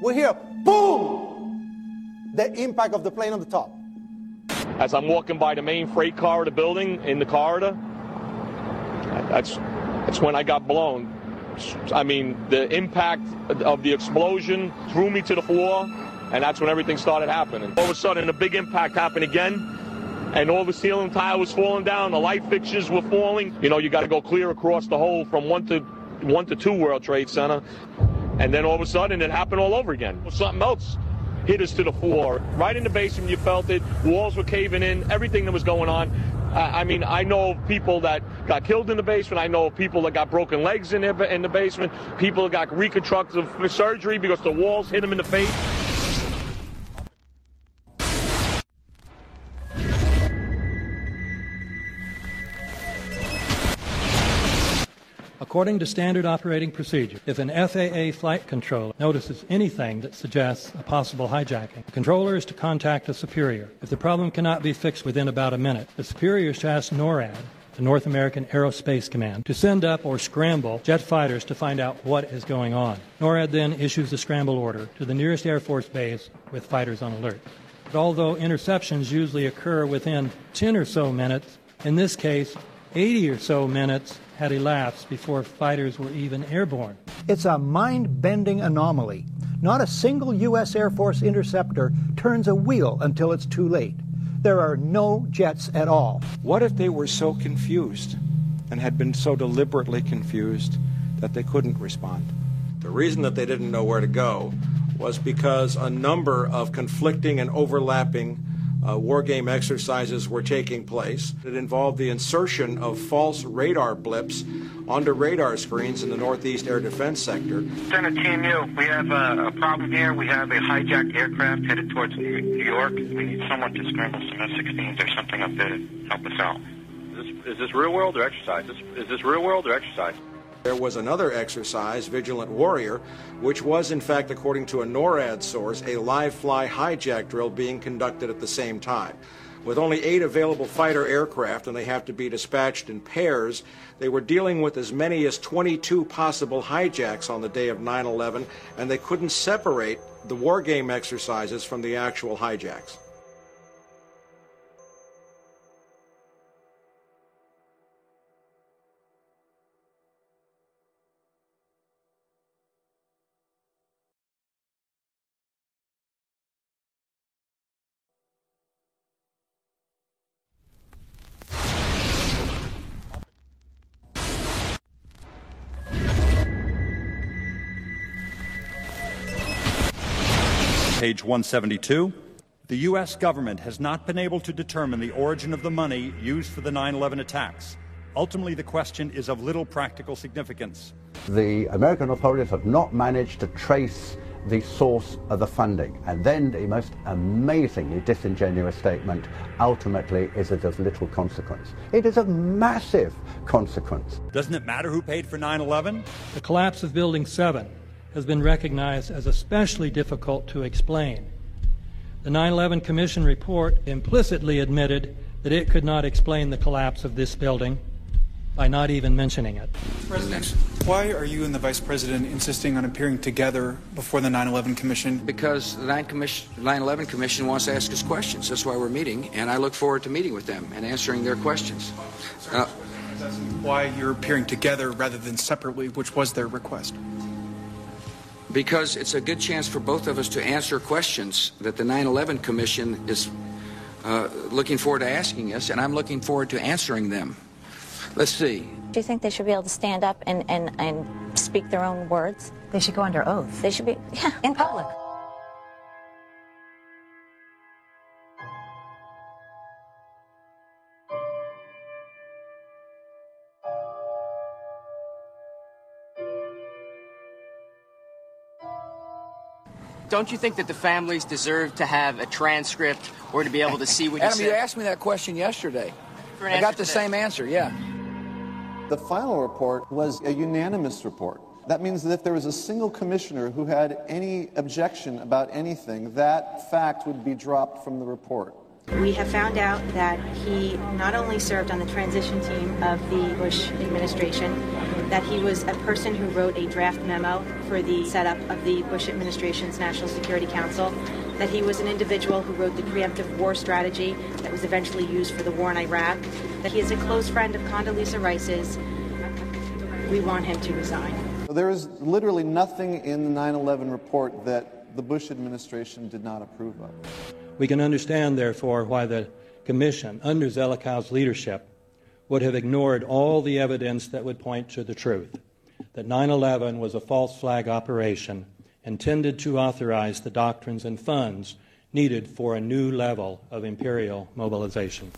we hear, boom! The impact of the plane on the top. As I'm walking by the main freight corridor building in the corridor, that's when I got blown. I mean, the impact of the explosion threw me to the floor, and that's when everything started happening. All of a sudden, a big impact happened again, and all the ceiling tile was falling down, the light fixtures were falling. You know, you got to go clear across the whole from 1 to 2 World Trade Center, and then all of a sudden, it happened all over again. Something else hit us to the floor. Right in the basement, you felt it. Walls were caving in, everything that was going on. I mean, I know of people that got killed in the basement. I know of people that got broken legs in the basement. People that got reconstructive surgery because the walls hit them in the face. According to standard operating procedure, if an FAA flight controller notices anything that suggests a possible hijacking, the controller is to contact a superior. If the problem cannot be fixed within about a minute, the superior is to ask NORAD, the North American Aerospace Command, to send up or scramble jet fighters to find out what is going on. NORAD then issues a scramble order to the nearest Air Force base with fighters on alert. But although interceptions usually occur within 10 or so minutes, in this case, 80 or so minutes had elapsed before fighters were even airborne. It's a mind-bending anomaly. Not a single U.S. Air Force interceptor turns a wheel until it's too late. There are no jets at all. What if they were so confused and had been so deliberately confused that they couldn't respond? The reason that they didn't know where to go was because a number of conflicting and overlapping war game exercises were taking place. It involved the insertion of false radar blips onto radar screens in the Northeast Air Defense Sector. Center Team U, we have a problem here. We have a hijacked aircraft headed towards New York. We need someone to scramble some F-16s or something up there to help us out. Is this real world or exercise? Is this real world or exercise? There was another exercise, Vigilant Warrior, which was, in fact, according to a NORAD source, a live-fly hijack drill being conducted at the same time. With only 8 available fighter aircraft, and they have to be dispatched in pairs, they were dealing with as many as 22 possible hijacks on the day of 9/11, and they couldn't separate the war game exercises from the actual hijacks. Page 172. The U.S. government has not been able to determine the origin of the money used for the 9/11 attacks. Ultimately, the question is of little practical significance. The American authorities have not managed to trace the source of the funding. And then the most amazingly disingenuous statement ultimately is it of little consequence. It is of massive consequence. Doesn't it matter who paid for 9/11? The collapse of Building 7 has been recognized as especially difficult to explain. The 9/11 Commission report implicitly admitted that it could not explain the collapse of this building by not even mentioning it. President, why are you and the Vice President insisting on appearing together before the 9/11 Commission? Because the 9/11 Commission wants to ask us questions. That's why we're meeting, and I look forward to meeting with them and answering their questions. Why you're appearing together rather than separately, which was their request? Because it's a good chance for both of us to answer questions that the 9/11 Commission is looking forward to asking us, and I'm looking forward to answering them. Let's see. Do you think they should be able to stand up and speak their own words? They should go under oath. They should be, yeah. In public. Don't you think that the families deserve to have a transcript or to be able to see what you said? Adam, you asked me that question yesterday. I got the same answer, yeah. The final report was a unanimous report. That means that if there was a single commissioner who had any objection about anything, that fact would be dropped from the report. We have found out that he not only served on the transition team of the Bush administration, that he was a person who wrote a draft memo for the setup of the Bush administration's National Security Council, that he was an individual who wrote the preemptive war strategy that was eventually used for the war in Iraq, that he is a close friend of Condoleezza Rice's. We want him to resign. There is literally nothing in the 9/11 report that the Bush administration did not approve of. We can understand, therefore, why the Commission, under Zelikow's leadership, would have ignored all the evidence that would point to the truth, that 9/11 was a false flag operation intended to authorize the doctrines and funds needed for a new level of imperial mobilization.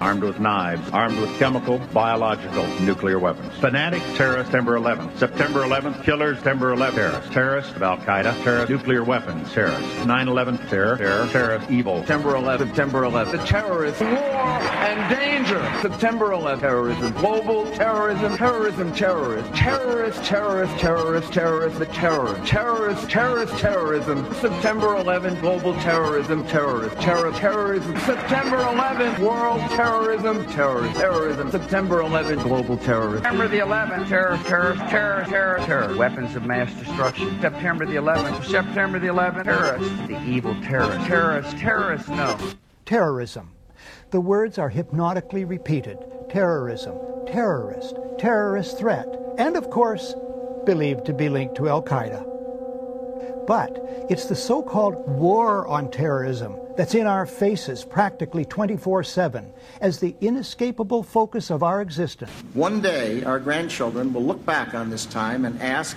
armed with knives, armed with chemical, biological, nuclear weapons. Fanatics, terrorists, September 11th. September 11th, killers, September 11th, terrorists. Terrorists of Al-Qaeda, terrorists, nuclear weapons, terrorists. 9/11, terror, terrorist, evil. September 11th, September 11th. The terrorists, war and danger. September 11th, terrorism, global terrorism, terrorism, terrorists. Terrorists, terrorists, terrorists, terrorists, the terror. Terrorists, terrorist, terrorism. September 11th, global terrorism, terrorist, terrorism. September 11th, world terrorism, terrorism. September 11th, global terrorism. September the 11th, terror. Weapons of mass destruction. September the 11th, terrorists. The evil terrorists, no. Terrorism. The words are hypnotically repeated. Terrorism, terrorist, terrorist threat, and of course, believed to be linked to Al-Qaeda. But it's the so-called war on terrorism that's in our faces practically 24/7 as the inescapable focus of our existence. One day, our grandchildren will look back on this time and ask,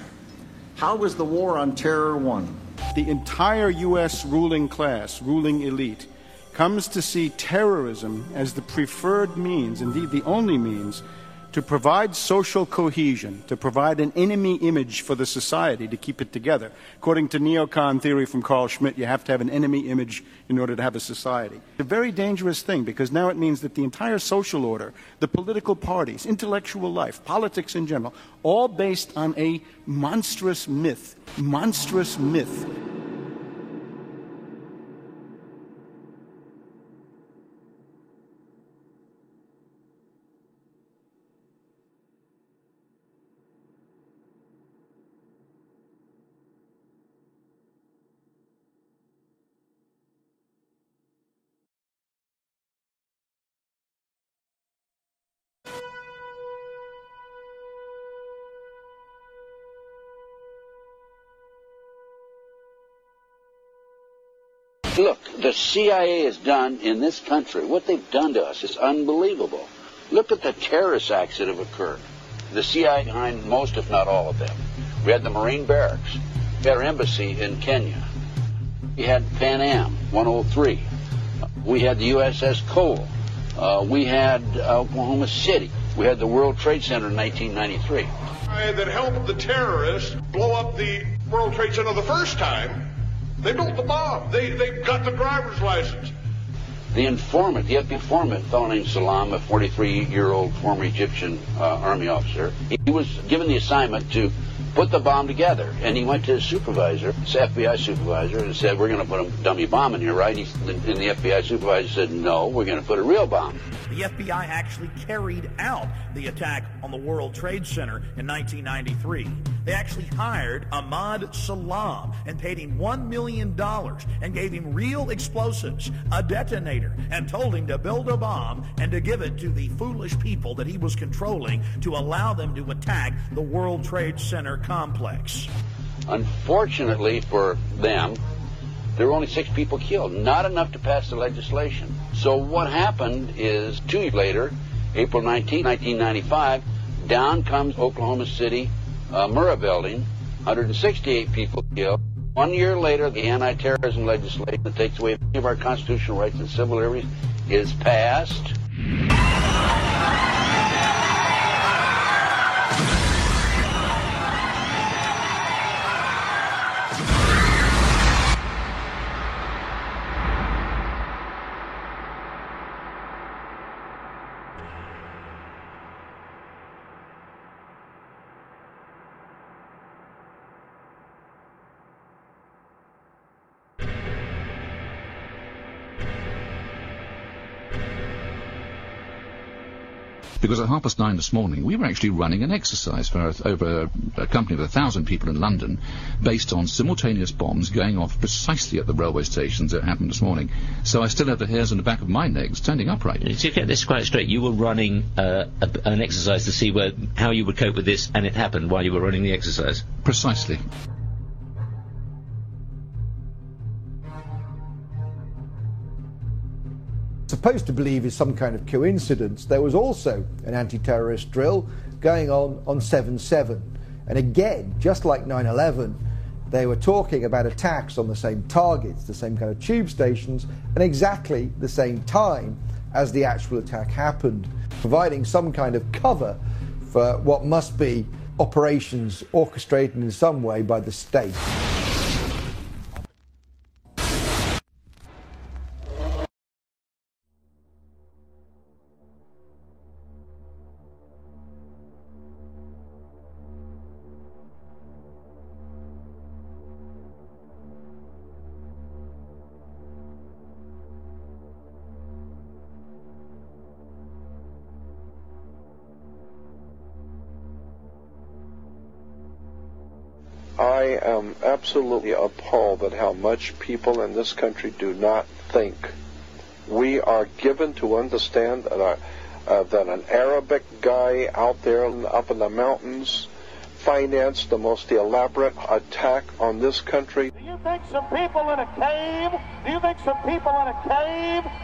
how was the war on terror won? The entire U.S. ruling class, ruling elite, comes to see terrorism as the preferred means, indeed the only means, to provide social cohesion, to provide an enemy image for the society to keep it together. According to neocon theory from Carl Schmitt, you have to have an enemy image in order to have a society. It's a very dangerous thing because now it means that the entire social order, the political parties, intellectual life, politics in general, all based on a monstrous myth. Monstrous myth. Look, the CIA has done in this country, what they've done to us is unbelievable. Look at the terrorist acts that have occurred. The CIA behind most, if not all of them. We had the Marine barracks. We had our embassy in Kenya. We had Pan Am 103. We had the USS Cole. We had Oklahoma City. We had the World Trade Center in 1993. That helped the terrorists blow up the World Trade Center the first time. They built the bomb. They got the driver's license. The informant, the FBI informant, a fellow named Salam, a 43-year-old former Egyptian army officer, he was given the assignment to put the bomb together. And he went to his supervisor, his FBI supervisor, and said, we're going to put a dummy bomb in here, right? And the FBI supervisor said, no, we're going to put a real bomb. The FBI actually carried out the attack on the World Trade Center in 1993. They actually hired Ahmad Salam and paid him $1 million and gave him real explosives, a detonator, and told him to build a bomb and to give it to the foolish people that he was controlling to allow them to attack the World Trade Center complex. Unfortunately for them, there were only 6 people killed, not enough to pass the legislation. So what happened is 2 years later, April 19, 1995, down comes Oklahoma City Murrah building, 168 people killed. 1 year later, the anti-terrorism legislation that takes away many of our constitutional rights and civil liberties is passed. Because at 9:30 this morning, we were actually running an exercise for over a company of 1,000 people in London, based on simultaneous bombs going off precisely at the railway stations that happened this morning. So I still have the hairs on the back of my neck standing upright. To get this quite straight, you were running an exercise to see how you would cope with this, and it happened while you were running the exercise? Precisely. Supposed to believe is some kind of coincidence, there was also an anti-terrorist drill going on 7/7. And again, just like 9/11, they were talking about attacks on the same targets, the same kind of tube stations, and exactly the same time as the actual attack happened, providing some kind of cover for what must be operations orchestrated in some way by the state. I am absolutely appalled at how much people in this country do not think. We are given to understand that an Arabic guy out there up in the mountains financed the most elaborate attack on this country. Do you think some people in a cave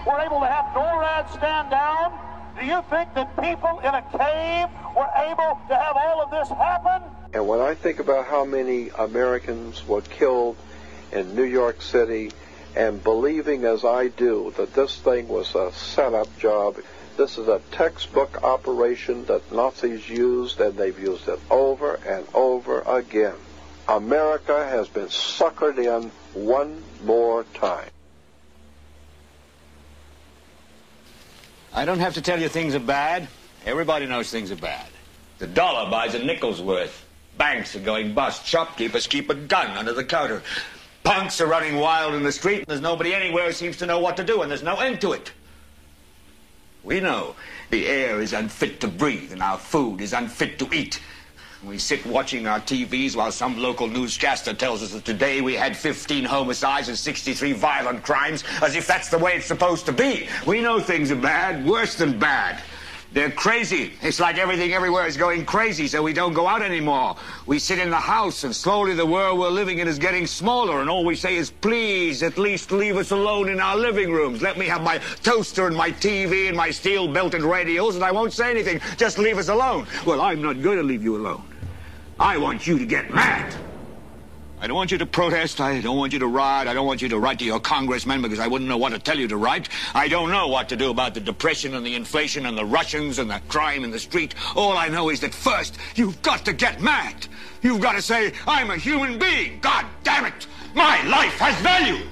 were able to have NORAD stand down? Do you think that people in a cave were able to have all of this happen? And when I think about how many Americans were killed in New York City, and believing as I do that this thing was a setup job, this is a textbook operation that Nazis used, and they've used it over and over again. America has been suckered in one more time. I don't have to tell you things are bad. Everybody knows things are bad. The dollar buys a nickel's worth. Banks are going bust. Shopkeepers keep a gun under the counter. Punks are running wild in the street. There's nobody anywhere who seems to know what to do, and there's no end to it. We know the air is unfit to breathe, and our food is unfit to eat. We sit watching our TVs while some local newscaster tells us that today we had 15 homicides and 63 violent crimes, as if that's the way it's supposed to be. We know things are bad, worse than bad. They're crazy. It's like everything everywhere is going crazy, so we don't go out anymore. We sit in the house, and slowly the world we're living in is getting smaller, and all we say is, please, at least leave us alone in our living rooms. Let me have my toaster and my TV and my steel-belted radios, and I won't say anything. Just leave us alone. Well, I'm not going to leave you alone. I want you to get mad. I don't want you to protest. I don't want you to riot. I don't want you to write to your congressman because I wouldn't know what to tell you to write. I don't know what to do about the depression and the inflation and the Russians and the crime in the street. All I know is that first, you've got to get mad. You've got to say, I'm a human being. God damn it. My life has value.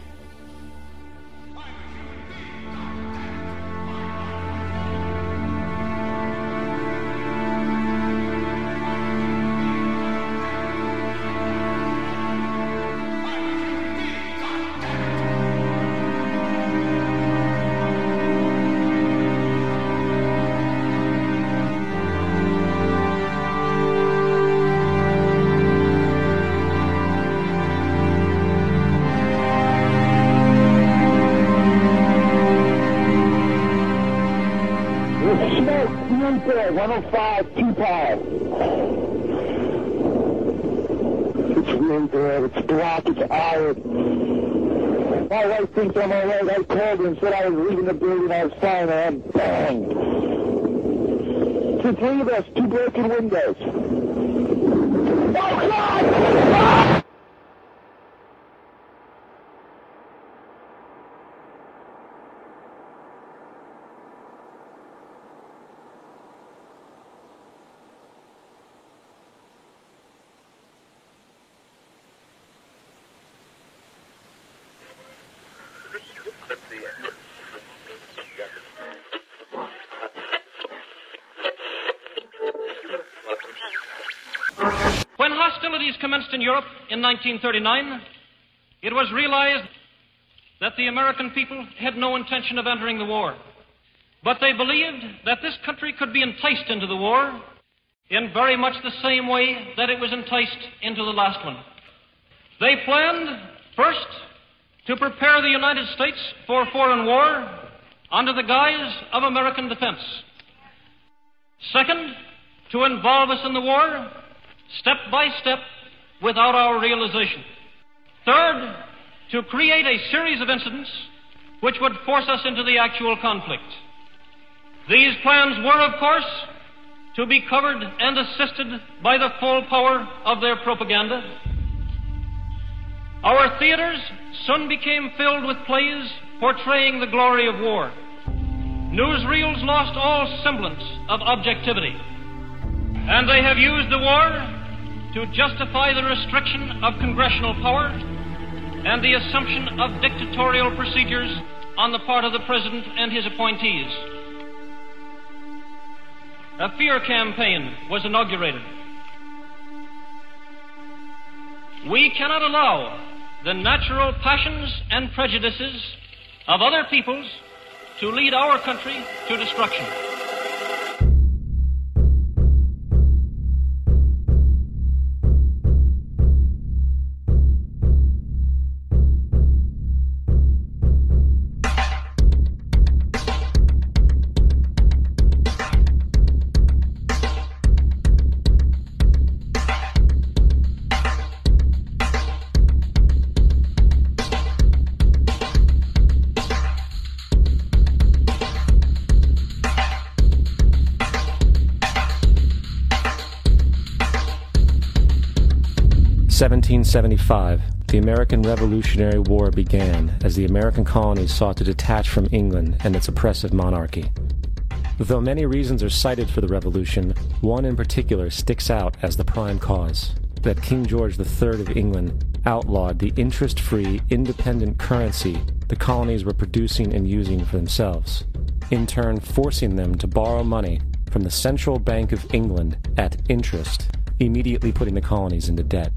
There, 105, 2 pounds. It's really bad. It's black. It's iron. My wife thinks I'm all right. I called her and said I was leaving the building. I was fine. I'm banged. It's the 3 of us. 2 broken windows. Oh, God! Ah! When hostilities commenced in Europe in 1939, it was realized that the American people had no intention of entering the war. But they believed that this country could be enticed into the war in very much the same way that it was enticed into the last one. They planned, first, to prepare the United States for foreign war under the guise of American defense. Second, to involve us in the war step by step without our realization. Third, to create a series of incidents which would force us into the actual conflict. These plans were, of course, to be covered and assisted by the full power of their propaganda. Our theaters soon became filled with plays portraying the glory of war. newsreels lost all semblance of objectivity, and they have used the war to justify the restriction of congressional power and the assumption of dictatorial procedures on the part of the President and his appointees. A fear campaign was inaugurated. We cannot allow the natural passions and prejudices of other peoples to lead our country to destruction. (1775), the American Revolutionary War began as the American colonies sought to detach from England and its oppressive monarchy. Though many reasons are cited for the revolution, one in particular sticks out as the prime cause: that King George III of England outlawed the interest-free, independent currency the colonies were producing and using for themselves, in turn forcing them to borrow money from the Central Bank of England at interest, immediately putting the colonies into debt.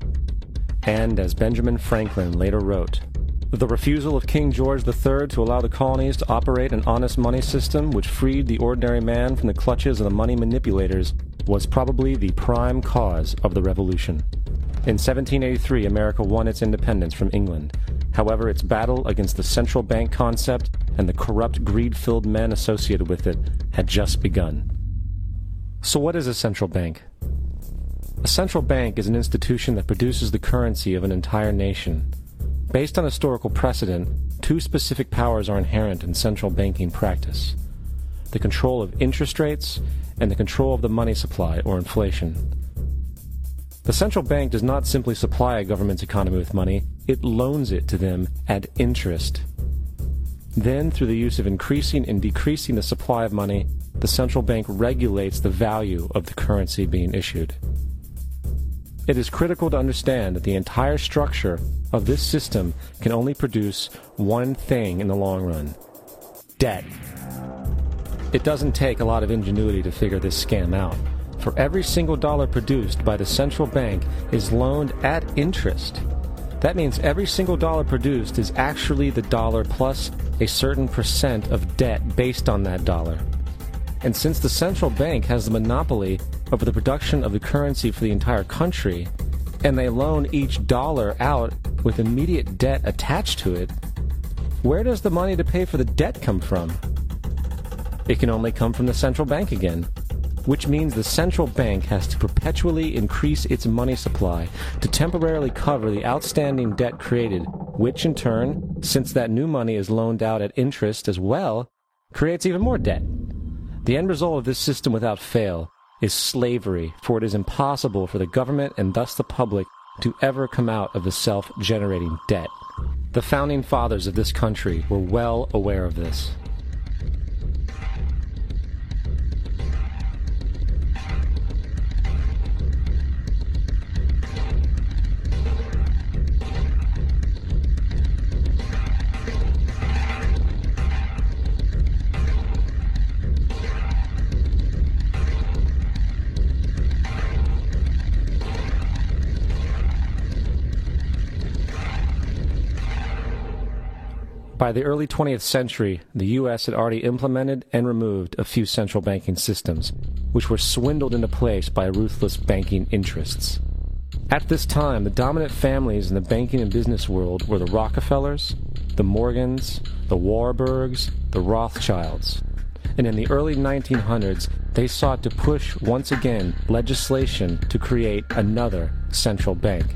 And, as Benjamin Franklin later wrote, the refusal of King George III to allow the colonies to operate an honest money system which freed the ordinary man from the clutches of the money manipulators was probably the prime cause of the Revolution. In 1783, America won its independence from England. However, its battle against the central bank concept and the corrupt, greed-filled men associated with it had just begun. So what is a central bank? A central bank is an institution that produces the currency of an entire nation. Based on historical precedent, two specific powers are inherent in central banking practice: the control of interest rates and the control of the money supply, or inflation. The central bank does not simply supply a government's economy with money, it loans it to them at interest. Then, through the use of increasing and decreasing the supply of money, the central bank regulates the value of the currency being issued. It is critical to understand that the entire structure of this system can only produce one thing in the long run: debt. It doesn't take a lot of ingenuity to figure this scam out. For every single dollar produced by the central bank is loaned at interest. That means every single dollar produced is actually the dollar plus a certain percent of debt based on that dollar. And since the central bank has the monopoly over the production of the currency for the entire country, and they loan each dollar out with immediate debt attached to it, where does the money to pay for the debt come from? It can only come from the central bank again, which means the central bank has to perpetually increase its money supply to temporarily cover the outstanding debt created, which in turn, since that new money is loaned out at interest as well, creates even more debt. The end result of this system without fail is slavery, for it is impossible for the government and thus the public to ever come out of the self-generating debt. The founding fathers of this country were well aware of this. By the early 20th century, the U.S. had already implemented and removed a few central banking systems, which were swindled into place by ruthless banking interests. At this time, the dominant families in the banking and business world were the Rockefellers, the Morgans, the Warburgs, the Rothschilds. And in the early 1900s, they sought to push once again legislation to create another central bank.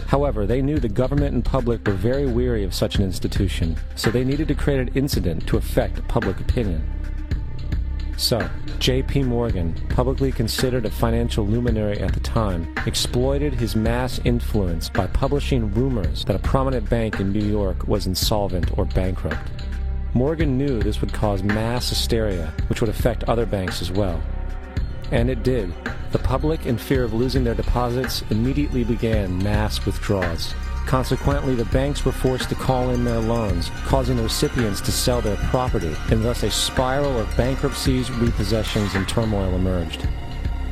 However, they knew the government and public were very weary of such an institution, so they needed to create an incident to affect public opinion. So, J.P. Morgan, publicly considered a financial luminary at the time, exploited his mass influence by publishing rumors that a prominent bank in New York was insolvent or bankrupt. Morgan knew this would cause mass hysteria, which would affect other banks as well. And it did. The public, in fear of losing their deposits, immediately began mass withdrawals. Consequently, the banks were forced to call in their loans, causing the recipients to sell their property, and thus a spiral of bankruptcies, repossessions, and turmoil emerged.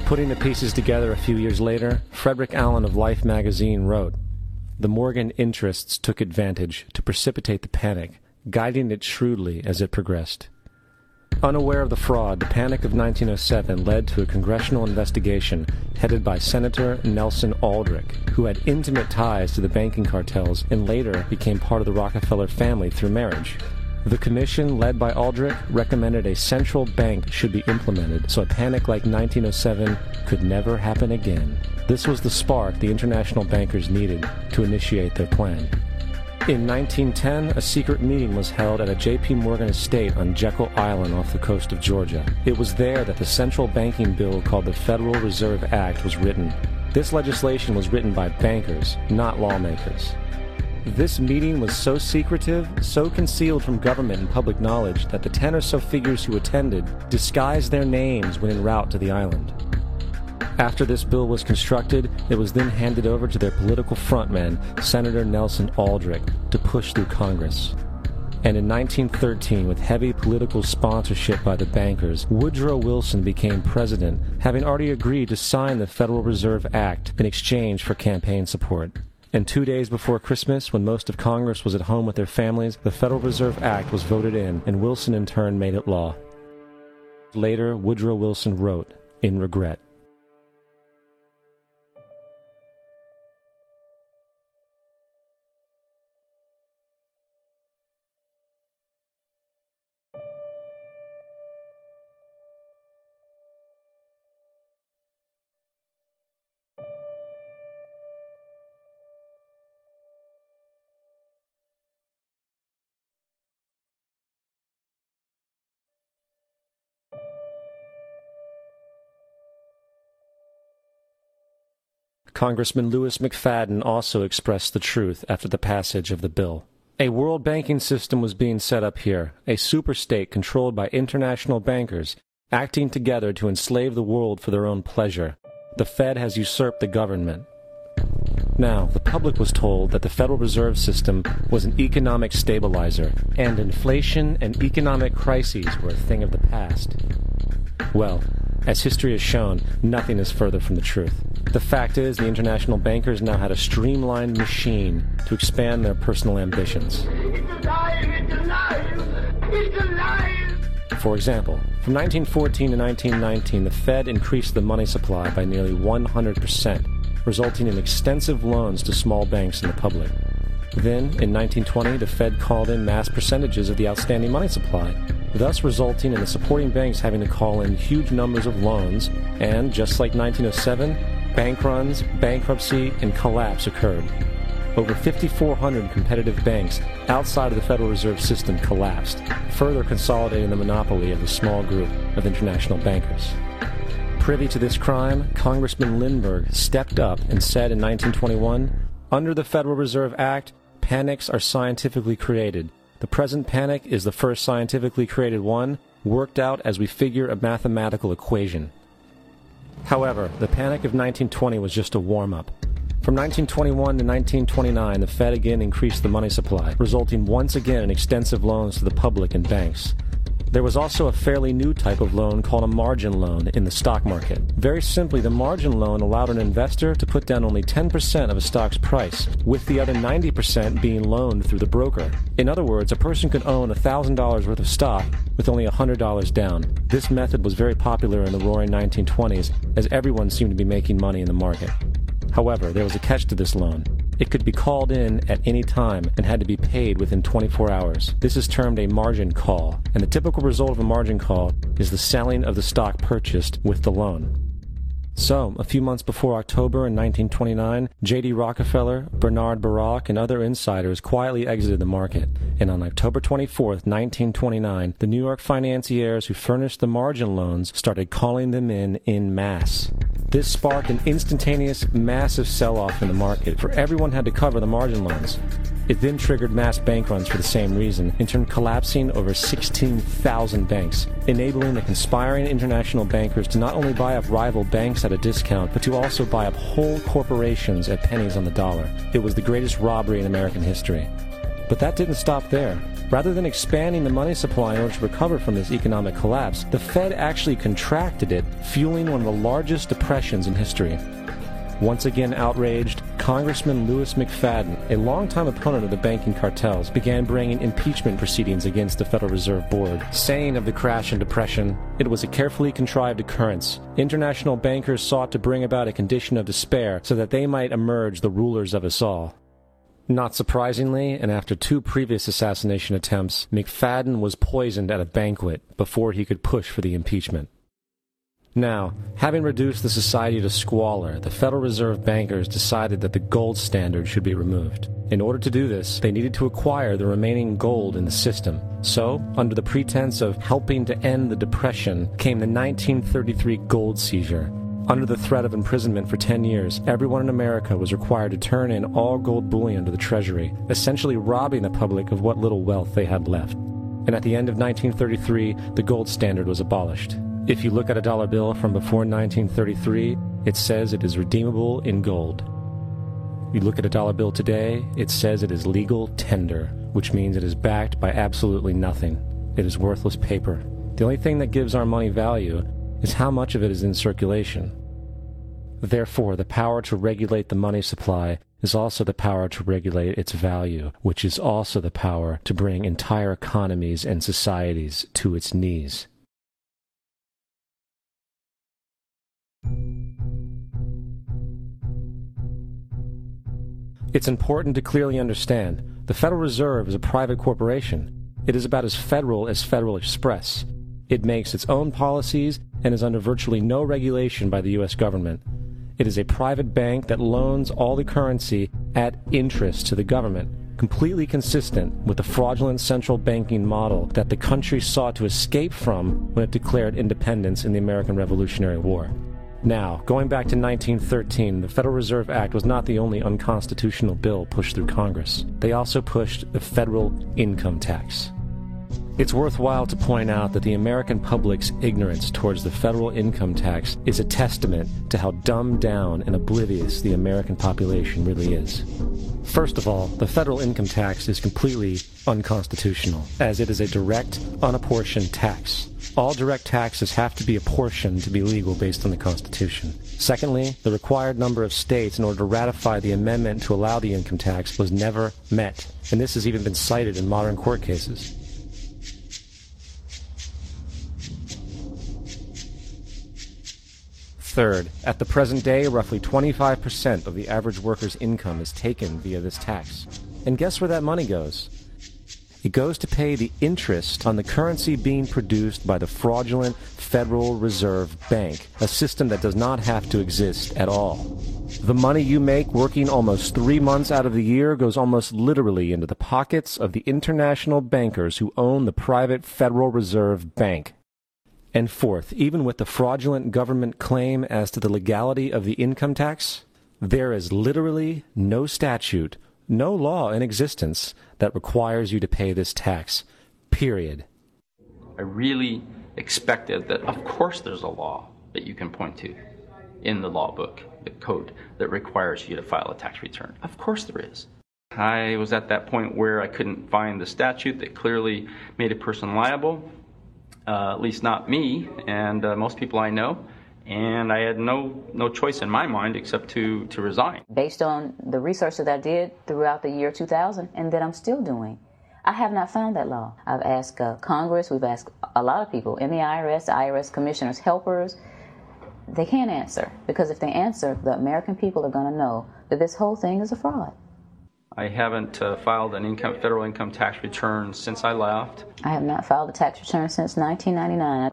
Putting the pieces together a few years later, Frederick Allen of Life magazine wrote, "The Morgan interests took advantage to precipitate the panic, guiding it shrewdly as it progressed." Unaware of the fraud, the Panic of 1907 led to a congressional investigation headed by Senator Nelson Aldrich, who had intimate ties to the banking cartels and later became part of the Rockefeller family through marriage. The commission, led by Aldrich, recommended a central bank should be implemented so a panic like 1907 could never happen again. This was the spark the international bankers needed to initiate their plan. In 1910, a secret meeting was held at a J.P. Morgan estate on Jekyll Island off the coast of Georgia. It was there that the central banking bill called the Federal Reserve Act was written. This legislation was written by bankers, not lawmakers. This meeting was so secretive, so concealed from government and public knowledge that the 10 or so figures who attended disguised their names when en route to the island. After this bill was constructed, it was then handed over to their political frontman, Senator Nelson Aldrich, to push through Congress. And in 1913, with heavy political sponsorship by the bankers, Woodrow Wilson became president, having already agreed to sign the Federal Reserve Act in exchange for campaign support. And 2 days before Christmas, when most of Congress was at home with their families, the Federal Reserve Act was voted in, and Wilson in turn made it law. Later, Woodrow Wilson wrote, in regret, Congressman Louis McFadden also expressed the truth after the passage of the bill. A world banking system was being set up here, a superstate controlled by international bankers, acting together to enslave the world for their own pleasure. The Fed has usurped the government. Now, the public was told that the Federal Reserve System was an economic stabilizer, and inflation and economic crises were a thing of the past. Well, as history has shown, nothing is further from the truth. The fact is, the international bankers now had a streamlined machine to expand their personal ambitions. It's alive! It's alive! It's alive! For example, from 1914 to 1919, the Fed increased the money supply by nearly 100%, resulting in extensive loans to small banks and the public. Then, in 1920, the Fed called in mass percentages of the outstanding money supply, thus resulting in the supporting banks having to call in huge numbers of loans, and, just like 1907, bank runs, bankruptcy, and collapse occurred. Over 5,400 competitive banks outside of the Federal Reserve System collapsed, further consolidating the monopoly of a small group of international bankers. Privy to this crime, Congressman Lindbergh stepped up and said in 1921, "Under the Federal Reserve Act, panics are scientifically created. The present panic is the first scientifically created one, worked out as we figure a mathematical equation." However, the panic of 1920 was just a warm-up. From 1921 to 1929, the Fed again increased the money supply, resulting once again in extensive loans to the public and banks. There was also a fairly new type of loan called a margin loan in the stock market. Very simply, the margin loan allowed an investor to put down only 10% of a stock's price, with the other 90% being loaned through the broker. In other words, a person could own $1,000 worth of stock with only $100 down. This method was very popular in the roaring 1920s, as everyone seemed to be making money in the market. However, there was a catch to this loan. It could be called in at any time and had to be paid within 24 hours. This is termed a margin call, and the typical result of a margin call is the selling of the stock purchased with the loan. So, a few months before October in 1929, J.D. Rockefeller, Bernard Baruch, and other insiders quietly exited the market, and on October 24, 1929, the New York financiers who furnished the margin loans started calling them in masse. This sparked an instantaneous, massive sell-off in the market, for everyone had to cover the margin loans. It then triggered mass bank runs for the same reason, in turn collapsing over 16,000 banks, enabling the conspiring international bankers to not only buy up rival banks at a discount, but to also buy up whole corporations at pennies on the dollar. It was the greatest robbery in American history. But that didn't stop there. Rather than expanding the money supply in order to recover from this economic collapse, the Fed actually contracted it, fueling one of the largest depressions in history. Once again outraged, Congressman Louis McFadden, a longtime opponent of the banking cartels, began bringing impeachment proceedings against the Federal Reserve Board, saying of the crash and depression, it was a carefully contrived occurrence. International bankers sought to bring about a condition of despair so that they might emerge the rulers of us all. Not surprisingly, and after 2 previous assassination attempts, McFadden was poisoned at a banquet before he could push for the impeachment. Now, having reduced the society to squalor, the Federal Reserve bankers decided that the gold standard should be removed. In order to do this, they needed to acquire the remaining gold in the system. So, under the pretense of helping to end the Depression, came the 1933 gold seizure. Under the threat of imprisonment for 10 years, everyone in America was required to turn in all gold bullion to the Treasury, essentially robbing the public of what little wealth they had left. And at the end of 1933, the gold standard was abolished. If you look at a dollar bill from before 1933, it says it is redeemable in gold. You look at a dollar bill today, it says it is legal tender, which means it is backed by absolutely nothing. It is worthless paper. The only thing that gives our money value is how much of it is in circulation. Therefore, the power to regulate the money supply is also the power to regulate its value, which is also the power to bring entire economies and societies to its knees. It's important to clearly understand the Federal Reserve is a private corporation. It is about as Federal as Federal Express. It makes its own policies and is under virtually no regulation by the U.S. government. It is a private bank that loans all the currency at interest to the government, completely consistent with the fraudulent central banking model that the country sought to escape from when it declared independence in the American Revolutionary War. Now, going back to 1913, the Federal Reserve Act was not the only unconstitutional bill pushed through Congress. They also pushed the federal income tax. It's worthwhile to point out that the American public's ignorance towards the federal income tax is a testament to how dumbed down and oblivious the American population really is. First of all, the federal income tax is completely unconstitutional, as it is a direct, unapportioned tax. All direct taxes have to be apportioned to be legal based on the Constitution. Secondly, the required number of states in order to ratify the amendment to allow the income tax was never met, and this has even been cited in modern court cases. Third, at the present day, roughly 25% of the average worker's income is taken via this tax. And guess where that money goes? It goes to pay the interest on the currency being produced by the fraudulent Federal Reserve Bank, a system that does not have to exist at all. The money you make working almost 3 months out of the year goes almost literally into the pockets of the international bankers who own the private Federal Reserve Bank. And fourth, even with the fraudulent government claim as to the legality of the income tax, there is literally no statute, no law in existence that requires you to pay this tax, period. I really expected that, of course, there's a law that you can point to in the law book, the code, that requires you to file a tax return. Of course there is. I was at that point where I couldn't find the statute that clearly made a person liable, at least not me and most people I know, and I had no choice in my mind except to resign. Based on the research that I did throughout the year 2000 and that I'm still doing, I have not found that law. I've asked Congress, we've asked a lot of people in the IRS commissioners, helpers. They can't answer, because if they answer, the American people are going to know that this whole thing is a fraud. I haven't filed an federal income tax return since I left. I have not filed a tax return since 1999.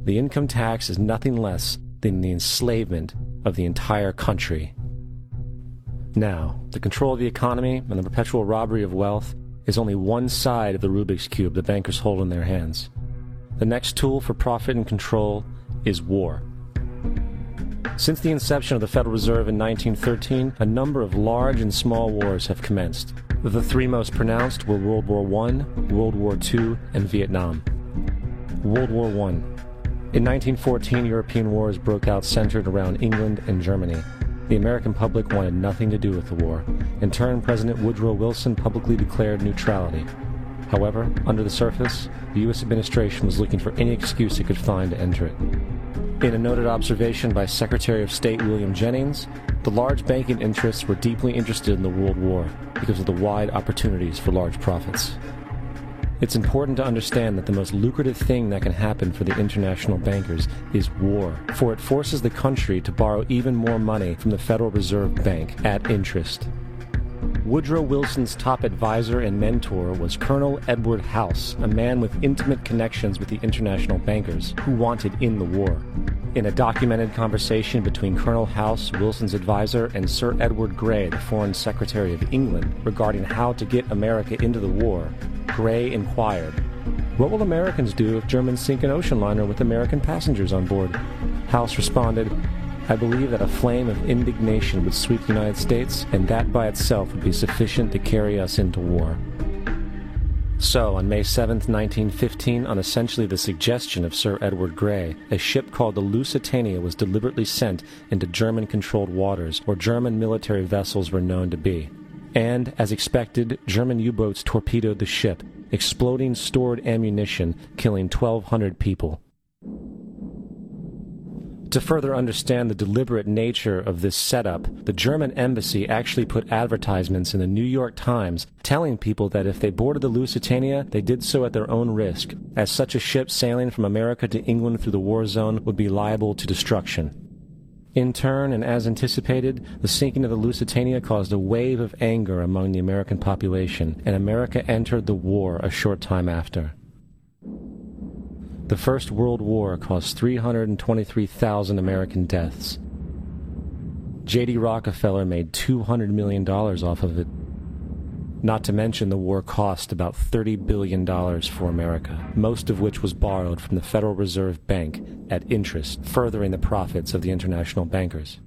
The income tax is nothing less than the enslavement of the entire country. Now, the control of the economy and the perpetual robbery of wealth is only one side of the Rubik's Cube the bankers hold in their hands. The next tool for profit and control is war. Since the inception of the Federal Reserve in 1913, a number of large and small wars have commenced. The three most pronounced were World War I, World War II, and Vietnam. World War I. In 1914, European wars broke out centered around England and Germany. The American public wanted nothing to do with the war. In turn, President Woodrow Wilson publicly declared neutrality. However, under the surface, the U.S. administration was looking for any excuse it could find to enter it. In a noted observation by Secretary of State William Jennings, the large banking interests were deeply interested in the World War because of the wide opportunities for large profits. It's important to understand that the most lucrative thing that can happen for the international bankers is war, for it forces the country to borrow even more money from the Federal Reserve Bank at interest. Woodrow Wilson's top advisor and mentor was Colonel Edward House, a man with intimate connections with the international bankers who wanted in the war. In a documented conversation between Colonel House, Wilson's advisor, and Sir Edward Grey, the Foreign Secretary of England, regarding how to get America into the war, Grey inquired, "What will Americans do if Germans sink an ocean liner with American passengers on board?" House responded, "I believe that a flame of indignation would sweep the United States, and that by itself would be sufficient to carry us into war." So, on May 7, 1915, on essentially the suggestion of Sir Edward Grey, a ship called the Lusitania was deliberately sent into German-controlled waters, where German military vessels were known to be. And, as expected, German U-boats torpedoed the ship, exploding stored ammunition, killing 1,200 people. To further understand the deliberate nature of this setup, the German embassy actually put advertisements in the New York Times telling people that if they boarded the Lusitania, they did so at their own risk, as such a ship sailing from America to England through the war zone would be liable to destruction. In turn, and as anticipated, the sinking of the Lusitania caused a wave of anger among the American population, and America entered the war a short time after. The First World War caused 323,000 American deaths. J.D. Rockefeller made $200 million off of it. Not to mention the war cost about $30 billion for America, most of which was borrowed from the Federal Reserve Bank at interest, furthering the profits of the international bankers.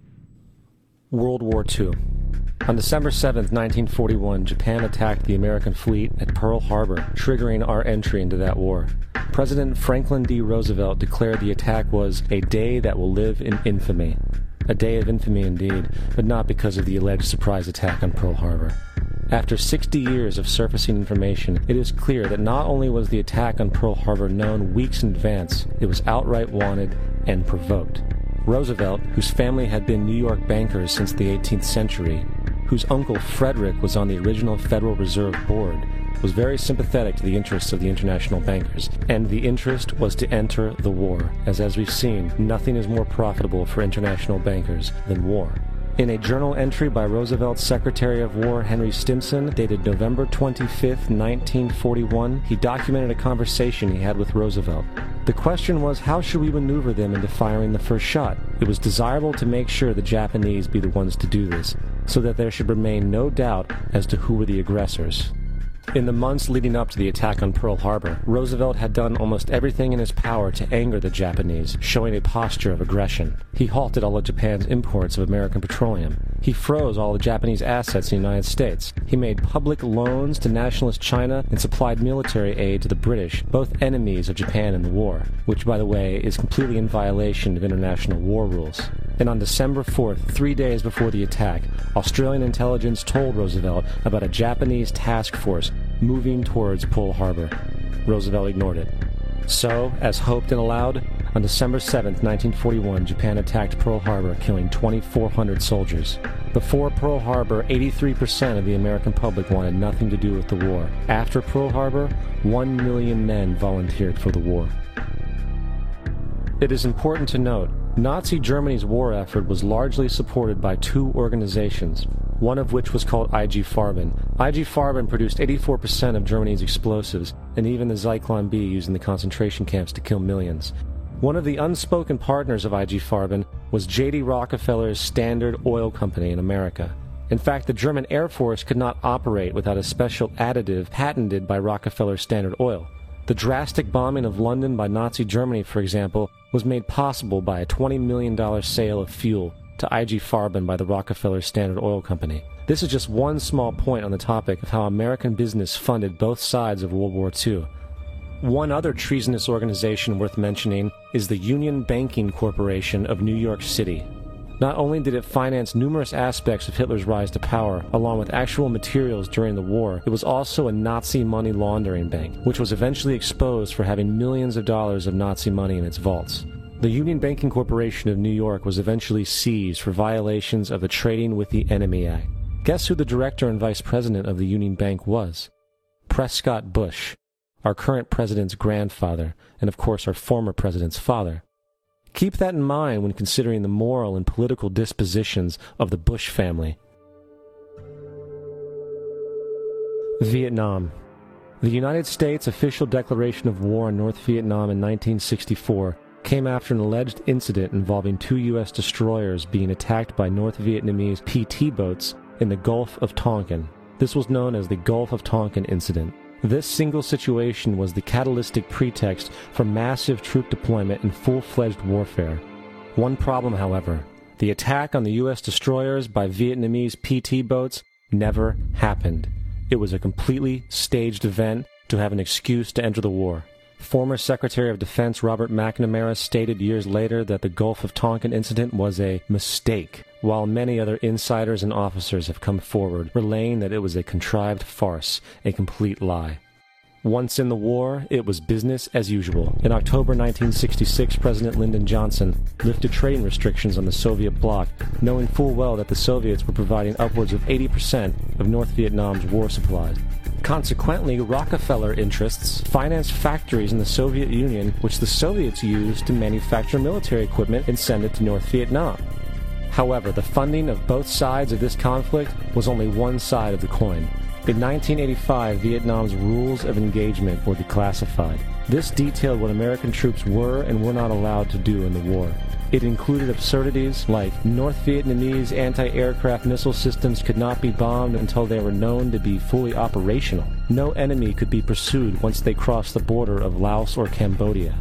World War II. On December 7, 1941, Japan attacked the American fleet at Pearl Harbor, triggering our entry into that war. President Franklin D. Roosevelt declared the attack was a day that will live in infamy. A day of infamy indeed, but not because of the alleged surprise attack on Pearl Harbor. After 60 years of surfacing information, it is clear that not only was the attack on Pearl Harbor known weeks in advance, it was outright wanted and provoked. Roosevelt, whose family had been New York bankers since the 18th century, whose uncle Frederick was on the original Federal Reserve Board, was very sympathetic to the interests of the international bankers, and the interest was to enter the war, as we've seen, nothing is more profitable for international bankers than war. In a journal entry by Roosevelt's Secretary of War Henry Stimson, dated November 25, 1941, he documented a conversation he had with Roosevelt. The question was, how should we maneuver them into firing the first shot? It was desirable to make sure the Japanese be the ones to do this, so that there should remain no doubt as to who were the aggressors. In the months leading up to the attack on Pearl Harbor, Roosevelt had done almost everything in his power to anger the Japanese, showing a posture of aggression. He halted all of Japan's imports of American petroleum. He froze all the Japanese assets in the United States. He made public loans to nationalist China and supplied military aid to the British, both enemies of Japan in the war, which, by the way, is completely in violation of international war rules. And on December 4th, 3 days before the attack, Australian intelligence told Roosevelt about a Japanese task force moving towards Pearl Harbor. Roosevelt ignored it. So, as hoped and allowed, on December 7, 1941, Japan attacked Pearl Harbor, killing 2,400 soldiers. Before Pearl Harbor, 83% of the American public wanted nothing to do with the war. After Pearl Harbor, 1 million men volunteered for the war. It is important to note, Nazi Germany's war effort was largely supported by two organizations, one of which was called IG Farben. IG Farben produced 84% of Germany's explosives, and even the Zyklon B used in the concentration camps to kill millions. One of the unspoken partners of IG Farben was J.D. Rockefeller's Standard Oil Company in America. In fact, the German Air Force could not operate without a special additive patented by Rockefeller Standard Oil. The drastic bombing of London by Nazi Germany, for example, was made possible by a $20 million sale of fuel to IG Farben by the Rockefeller Standard Oil Company. This is just one small point on the topic of how American business funded both sides of World War II. One other treasonous organization worth mentioning is the Union Banking Corporation of New York City. Not only did it finance numerous aspects of Hitler's rise to power, along with actual materials during the war, it was also a Nazi money laundering bank, which was eventually exposed for having millions of dollars of Nazi money in its vaults. The Union Banking Corporation of New York was eventually seized for violations of the Trading with the Enemy Act. Guess who the director and vice president of the Union Bank was? Prescott Bush, our current president's grandfather, and of course our former president's father. Keep that in mind when considering the moral and political dispositions of the Bush family. Vietnam. The United States' official declaration of war on North Vietnam in 1964 came after an alleged incident involving 2 U.S. destroyers being attacked by North Vietnamese PT boats in the Gulf of Tonkin. This was known as the Gulf of Tonkin Incident. This single situation was the catalytic pretext for massive troop deployment and full-fledged warfare. One problem, however, the attack on the U.S. destroyers by Vietnamese PT boats never happened. It was a completely staged event to have an excuse to enter the war. Former Secretary of Defense Robert McNamara stated years later that the Gulf of Tonkin incident was a mistake, while many other insiders and officers have come forward, relaying that it was a contrived farce, a complete lie. Once in the war, it was business as usual. In October 1966, President Lyndon Johnson lifted trading restrictions on the Soviet bloc, knowing full well that the Soviets were providing upwards of 80% of North Vietnam's war supplies. Consequently, Rockefeller interests financed factories in the Soviet Union, which the Soviets used to manufacture military equipment and send it to North Vietnam. However, the funding of both sides of this conflict was only one side of the coin. In 1985, Vietnam's rules of engagement were declassified. This detailed what American troops were and were not allowed to do in the war. It included absurdities like North Vietnamese anti-aircraft missile systems could not be bombed until they were known to be fully operational. No enemy could be pursued once they crossed the border of Laos or Cambodia.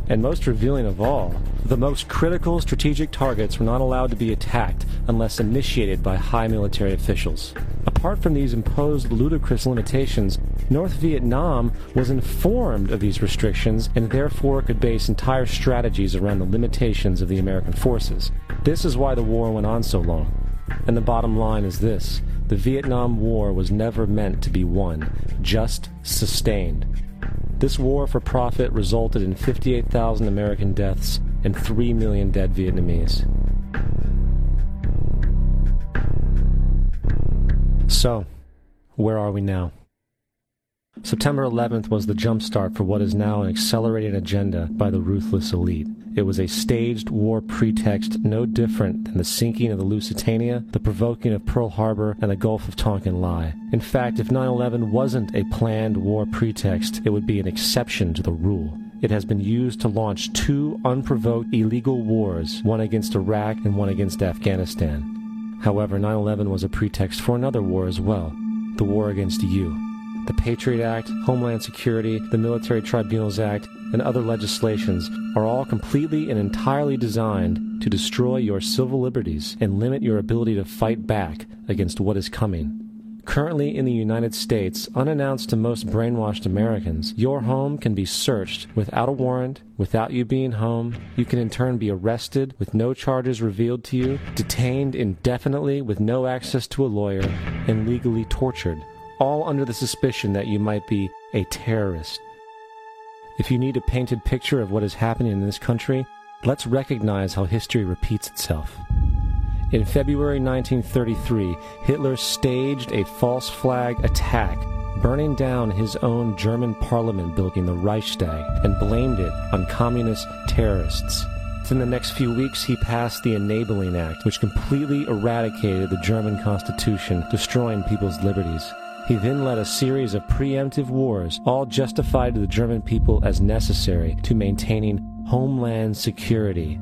And most revealing of all, the most critical strategic targets were not allowed to be attacked unless initiated by high military officials. Apart from these imposed ludicrous limitations, North Vietnam was informed of these restrictions and therefore could base entire strategies around the limitations of the American forces. This is why the war went on so long. And the bottom line is this: the Vietnam War was never meant to be won, just sustained. This war for profit resulted in 58,000 American deaths and 3 million dead Vietnamese. So, where are we now? September 11th was the jumpstart for what is now an accelerated agenda by the ruthless elite. It was a staged war pretext no different than the sinking of the Lusitania, the provoking of Pearl Harbor, and the Gulf of Tonkin lie. In fact, if 9/11 wasn't a planned war pretext, it would be an exception to the rule. It has been used to launch 2 unprovoked illegal wars, one against Iraq and one against Afghanistan. However, 9/11 was a pretext for another war as well, the war against you. The Patriot Act, Homeland Security, the Military Tribunals Act, and other legislations are all completely and entirely designed to destroy your civil liberties and limit your ability to fight back against what is coming. Currently in the United States, unannounced to most brainwashed Americans, your home can be searched without a warrant, without you being home. You can in turn be arrested with no charges revealed to you, detained indefinitely with no access to a lawyer, and legally tortured, all under the suspicion that you might be a terrorist. If you need a painted picture of what is happening in this country, let's recognize how history repeats itself. In February 1933, Hitler staged a false flag attack, burning down his own German parliament building, the Reichstag, and blamed it on communist terrorists. Within the next few weeks, he passed the Enabling Act, which completely eradicated the German Constitution, destroying people's liberties. He then led a series of preemptive wars, all justified to the German people as necessary to maintaining homeland security.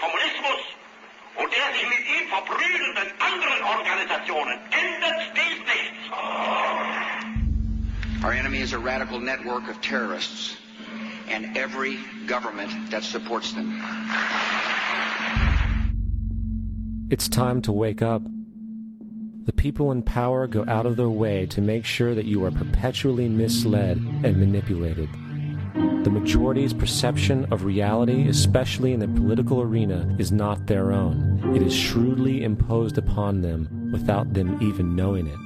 Kommunismus und der sich mit ihm verprügelnden anderen Organisationen ändert dies nichts. Our enemy is a radical network of terrorists and every government that supports them. It's time to wake up. The people in power go out of their way to make sure that you are perpetually misled and manipulated. The majority's perception of reality, especially in the political arena, is not their own. It is shrewdly imposed upon them without them even knowing it.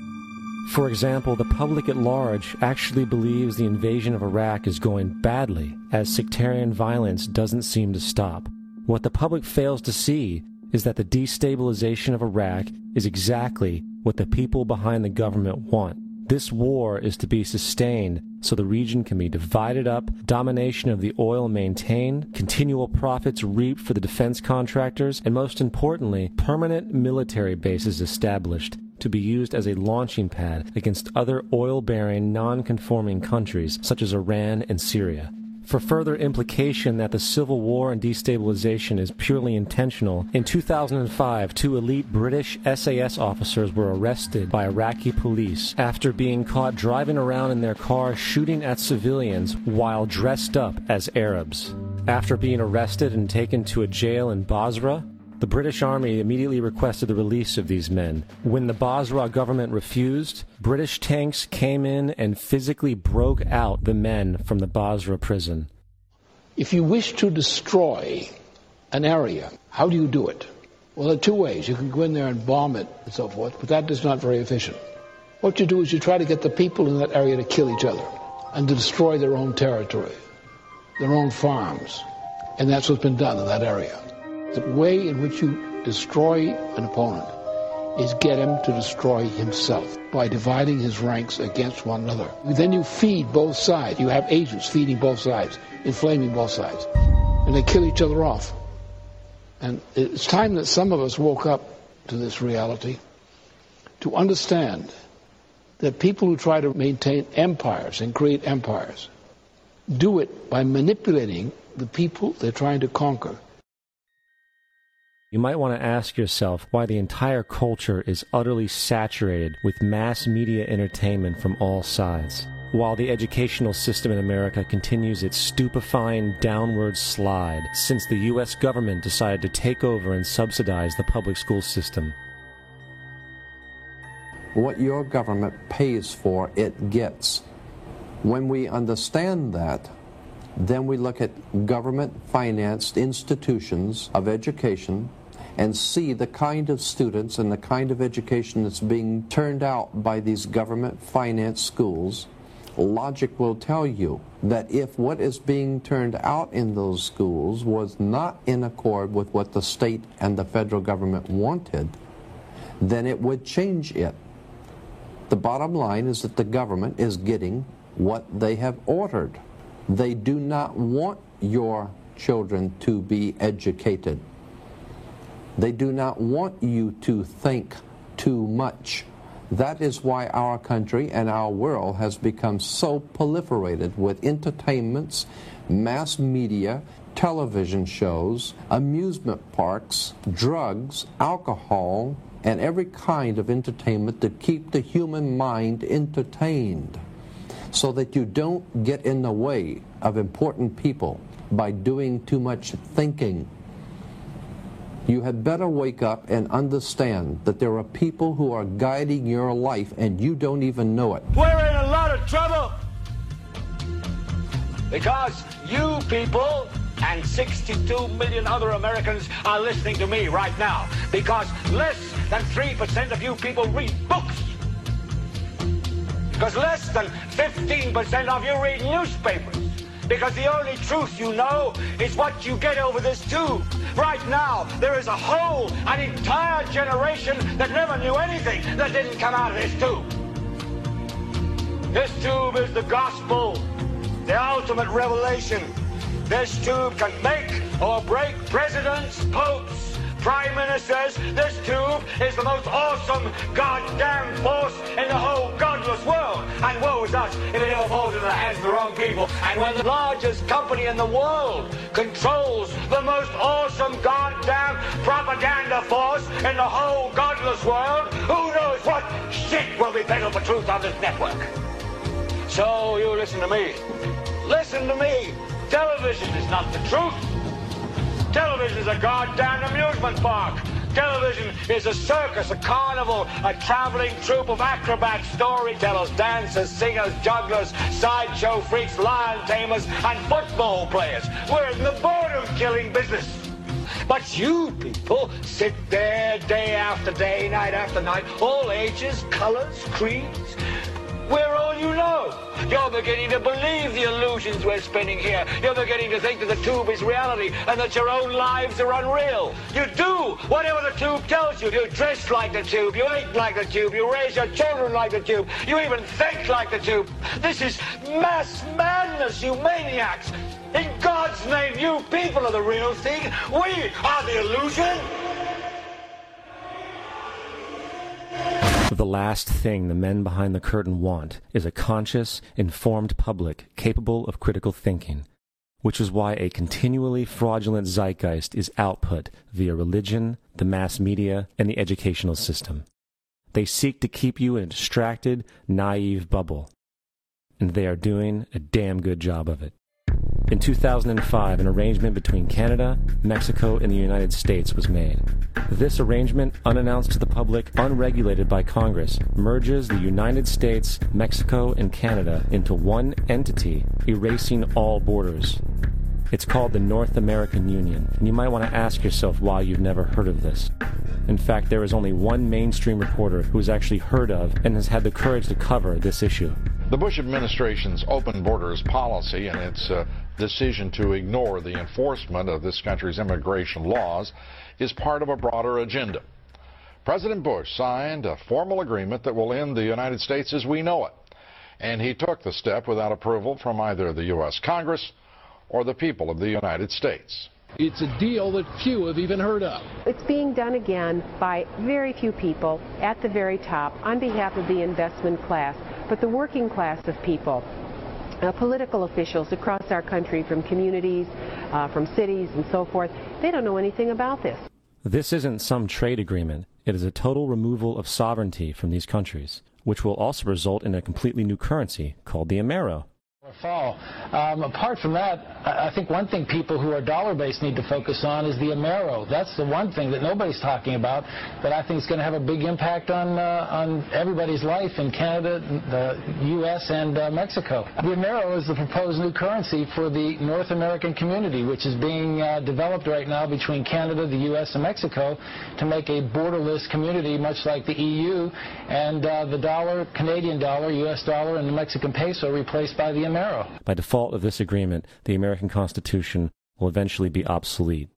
For example, the public at large actually believes the invasion of Iraq is going badly, as sectarian violence doesn't seem to stop. What the public fails to see is that the destabilization of Iraq is exactly what the people behind the government want. This war is to be sustained so the region can be divided up, domination of the oil maintained, continual profits reaped for the defense contractors, and most importantly, permanent military bases established to be used as a launching pad against other oil-bearing, non-conforming countries such as Iran and Syria. For further implication that the civil war and destabilization is purely intentional, in 2005, 2 elite British SAS officers were arrested by Iraqi police after being caught driving around in their car shooting at civilians while dressed up as Arabs. After being arrested and taken to a jail in Basra, the British Army immediately requested the release of these men. When the Basra government refused, British tanks came in and physically broke out the men from the Basra prison. If you wish to destroy an area, how do you do it? Well, there are 2 ways. You can go in there and bomb it and so forth, but that is not very efficient. What you do is you try to get the people in that area to kill each other and to destroy their own territory, their own farms. And that's what's been done in that area. The way in which you destroy an opponent is get him to destroy himself by dividing his ranks against one another. Then you feed both sides. You have agents feeding both sides, inflaming both sides. And they kill each other off. And it's time that some of us woke up to this reality to understand that people who try to maintain empires and create empires do it by manipulating the people they're trying to conquer. You might want to ask yourself why the entire culture is utterly saturated with mass media entertainment from all sides, while the educational system in America continues its stupefying downward slide since the U.S. government decided to take over and subsidize the public school system. What your government pays for, it gets. When we understand that, then we look at government-financed institutions of education and see the kind of students and the kind of education that's being turned out by these government-financed schools. Logic will tell you that if what is being turned out in those schools was not in accord with what the state and the federal government wanted, then it would change it. The bottom line is that the government is getting what they have ordered. They do not want your children to be educated. They do not want you to think too much. That is why our country and our world has become so proliferated with entertainments, mass media, television shows, amusement parks, drugs, alcohol, and every kind of entertainment to keep the human mind entertained, so that you don't get in the way of important people by doing too much thinking. You had better wake up and understand that there are people who are guiding your life and you don't even know it. We're in a lot of trouble because you people and 62 million other Americans are listening to me right now, because less than 3% of you people read books, because less than 15% of you read newspapers, because the only truth you know is what you get over this tube. Right now, there is an entire generation that never knew anything that didn't come out of this tube. This tube is the gospel, the ultimate revelation. This tube can make or break presidents, popes, prime ministers, this tube is the most awesome goddamn force in the whole godless world. And woe is us if it ever falls into the hands of the wrong people. And when the largest company in the world controls the most awesome goddamn propaganda force in the whole godless world, who knows what shit will be peddled for truth on this network. So you listen to me. Listen to me. Television is not the truth. Television is a goddamn amusement park. Television is a circus, a carnival, a traveling troupe of acrobats, storytellers, dancers, singers, jugglers, sideshow freaks, lion tamers, and football players. We're in the boredom-killing business. But you people sit there day after day, night after night, all ages, colors, creeds. We're all you know. You're beginning to believe the illusions we're spinning here. You're beginning to think that the tube is reality and that your own lives are unreal. You do whatever the tube tells you. You dress like the tube. You eat like the tube. You raise your children like the tube. You even think like the tube. This is mass madness, you maniacs. In God's name, you people are the real thing. We are the illusion. The last thing the men behind the curtain want is a conscious, informed public capable of critical thinking, which is why a continually fraudulent zeitgeist is output via religion, the mass media, and the educational system. They seek to keep you in a distracted, naive bubble, and they are doing a damn good job of it. In 2005, an arrangement between Canada, Mexico, and the United States was made. This arrangement, unannounced to the public, unregulated by Congress, merges the United States, Mexico, and Canada into one entity, erasing all borders. It's called the North American Union, and you might want to ask yourself why you've never heard of this. In fact, there is only one mainstream reporter who has actually heard of and has had the courage to cover this issue. The Bush administration's open borders policy and its decision to ignore the enforcement of this country's immigration laws is part of a broader agenda. President Bush signed a formal agreement that will end the United States as we know it, and he took the step without approval from either the U.S. Congress or the people of the United States. It's a deal that few have even heard of. It's being done again by very few people at the very top on behalf of the investment class, but the working class of people, political officials across our country, from communities, from cities and so forth, they don't know anything about this. This isn't some trade agreement. It is a total removal of sovereignty from these countries, which will also result in a completely new currency called the Amero. Fall. Apart from that, I think one thing people who are dollar-based need to focus on is the Amero. That's the one thing that nobody's talking about that I think is going to have a big impact on everybody's life in Canada, the U.S., and Mexico. The Amero is the proposed new currency for the North American community, which is being developed right now between Canada, the U.S., and Mexico to make a borderless community, much like the EU, and the dollar, Canadian dollar, U.S. dollar, and the Mexican peso replaced by the Amero. By default of this agreement, the American Constitution will eventually be obsolete.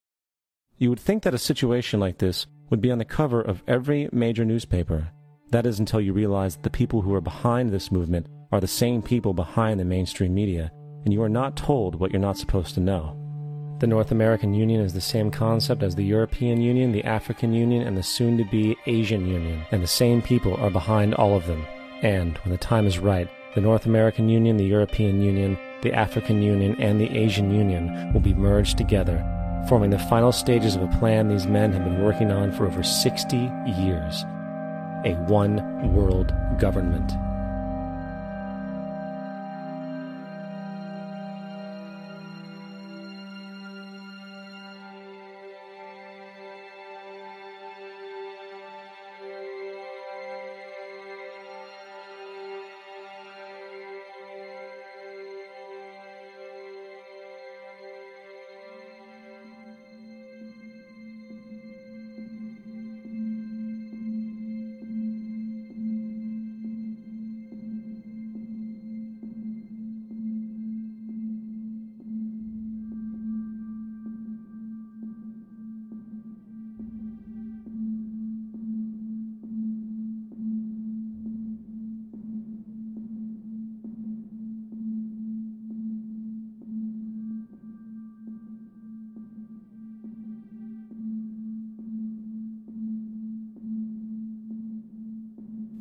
You would think that a situation like this would be on the cover of every major newspaper. That is until you realize that the people who are behind this movement are the same people behind the mainstream media, and you are not told what you're not supposed to know. The North American Union is the same concept as the European Union, the African Union, and the soon-to-be Asian Union, and the same people are behind all of them. And, when the time is right, the North American Union, the European Union, the African Union, and the Asian Union will be merged together, forming the final stages of a plan these men have been working on for over 60 years. A one-world government.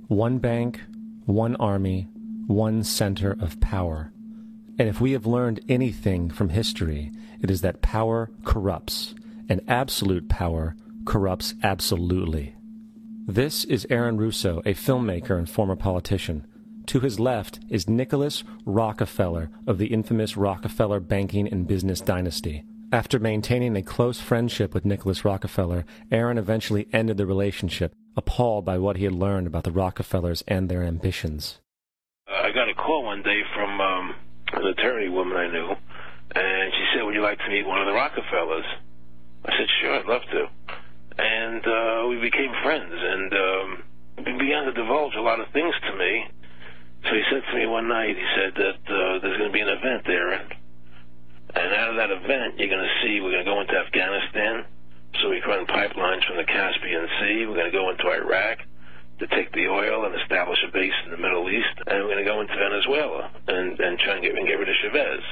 One bank, one army, one center of power. And if we have learned anything from history, it is that power corrupts, and absolute power corrupts absolutely. This is Aaron Russo, a filmmaker and former politician. To his left is Nicholas Rockefeller of the infamous Rockefeller banking and business dynasty. After maintaining a close friendship with Nicholas Rockefeller, Aaron eventually ended the relationship, appalled by what he had learned about the Rockefellers and their ambitions. I got a call one day from an attorney woman I knew, and she said, would you like to meet one of the Rockefellers? I said, sure, I'd love to. And we became friends, and he began to divulge a lot of things to me. So he said to me one night, he said that there's going to be an event there, and out of that event, you're going to see we're going to go into Afghanistan, so we can run pipelines from the Caspian Sea. We're going to go into Iraq to take the oil and establish a base in the Middle East, and we're going to go into Venezuela and try and get rid of Chavez.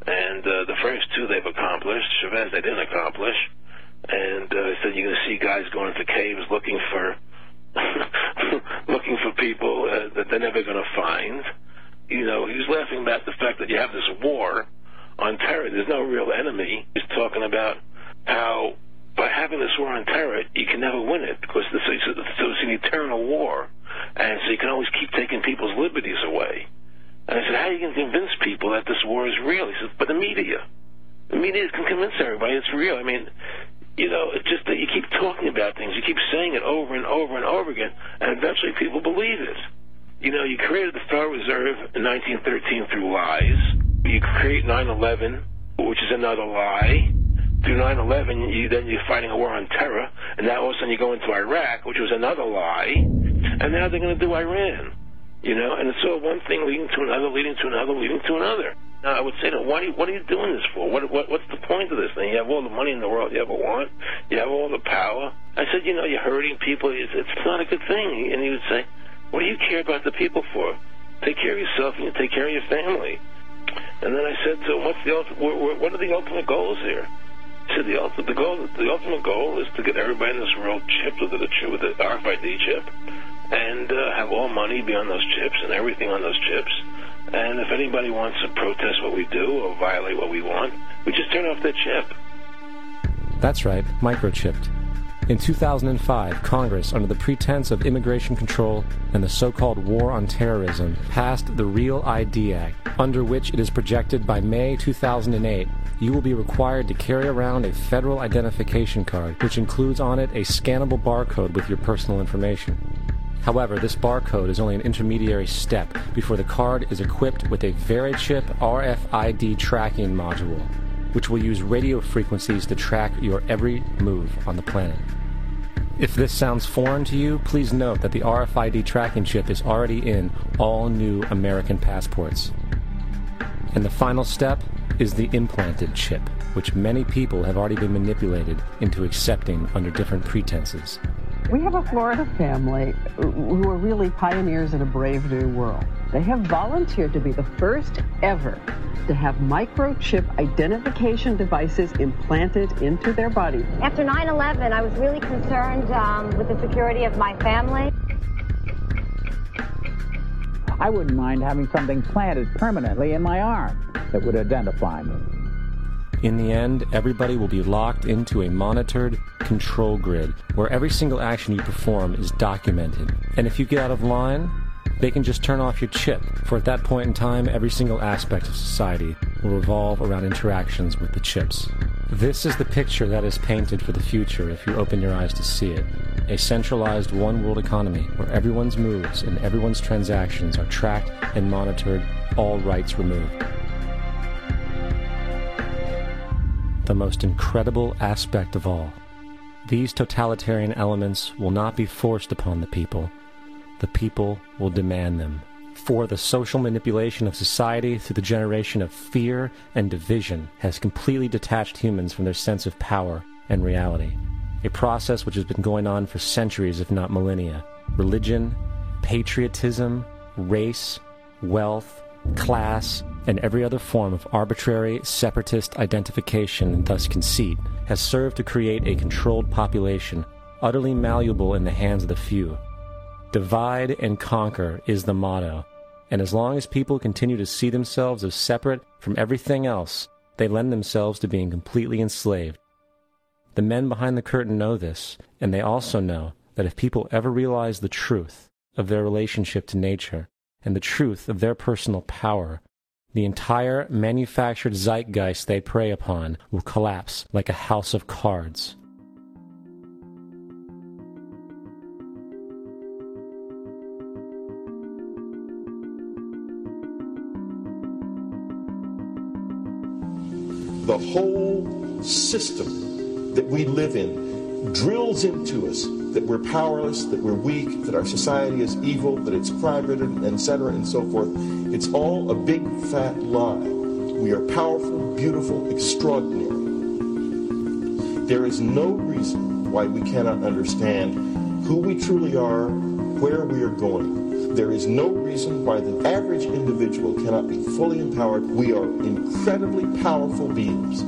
And the first two they've accomplished. Chavez they didn't accomplish. And he said you're going to see guys going into caves looking for people that they're never going to find. You know, he was laughing about the fact that you have this war on terror. There's no real enemy. He's talking about how by having this war on terror, you can never win it because it's an eternal war. And so you can always keep taking people's liberties away. And I said, how are you going to convince people that this war is real? He said, but the media can convince everybody it's real. I mean, you know, it's just that you keep talking about things. You keep saying it over and over and over again, and eventually people believe it. You know, you created the Federal Reserve in 1913 through lies. You create 9/11, which is another lie. Through 9/11, then you're fighting a war on terror, and now all of a sudden you go into Iraq, which was another lie, and now they're going to do Iran. You know, and it's all one thing leading to another, leading to another, leading to another. Now, I would say to them, what are you doing this for? What's the point of this thing? You have all the money in the world you ever want. You have all the power. I said, you know, you're hurting people. It's not a good thing. And he would say, what do you care about the people for? Take care of yourself and you take care of your family. And then I said to him, what are the ultimate goals here? He said, the ultimate goal is to get everybody in this world chipped with the RFID chip and have all money be on those chips and everything on those chips. And if anybody wants to protest what we do or violate what we want, we just turn off their chip. That's right, microchipped. In 2005, Congress, under the pretense of immigration control and the so-called war on terrorism, passed the Real ID Act, under which it is projected by May 2008, you will be required to carry around a federal identification card, which includes on it a scannable barcode with your personal information. However, this barcode is only an intermediary step before the card is equipped with a VeriChip RFID tracking module, which will use radio frequencies to track your every move on the planet. If this sounds foreign to you, please note that the RFID tracking chip is already in all new American passports. And the final step is the implanted chip, which many people have already been manipulated into accepting under different pretenses. We have a Florida family who are really pioneers in a brave new world. They have volunteered to be the first ever to have microchip identification devices implanted into their body. After 9/11, I was really concerned with the security of my family. I wouldn't mind having something planted permanently in my arm that would identify me. In the end, everybody will be locked into a monitored control grid where every single action you perform is documented. And if you get out of line, they can just turn off your chip, for at that point in time, every single aspect of society will revolve around interactions with the chips. This is the picture that is painted for the future if you open your eyes to see it. A centralized one-world economy where everyone's moves and everyone's transactions are tracked and monitored, all rights removed. The most incredible aspect of all. These totalitarian elements will not be forced upon the people. The people will demand them. For the social manipulation of society through the generation of fear and division has completely detached humans from their sense of power and reality. A process which has been going on for centuries, if not millennia. Religion, patriotism, race, wealth, class, and every other form of arbitrary, separatist identification and thus conceit has served to create a controlled population, utterly malleable in the hands of the few. Divide and conquer is the motto. And as long as people continue to see themselves as separate from everything else, they lend themselves to being completely enslaved. The men behind the curtain know this, and they also know that if people ever realize the truth of their relationship to nature and the truth of their personal power, the entire manufactured zeitgeist they prey upon will collapse like a house of cards. The whole system that we live in drills into us that we're powerless, that we're weak, that our society is evil, that it's crime-ridden, etc., and so forth. It's all a big, fat lie. We are powerful, beautiful, extraordinary. There is no reason why we cannot understand who we truly are, where we are going. There is no reason why the average individual cannot be fully empowered. We are incredibly powerful beings.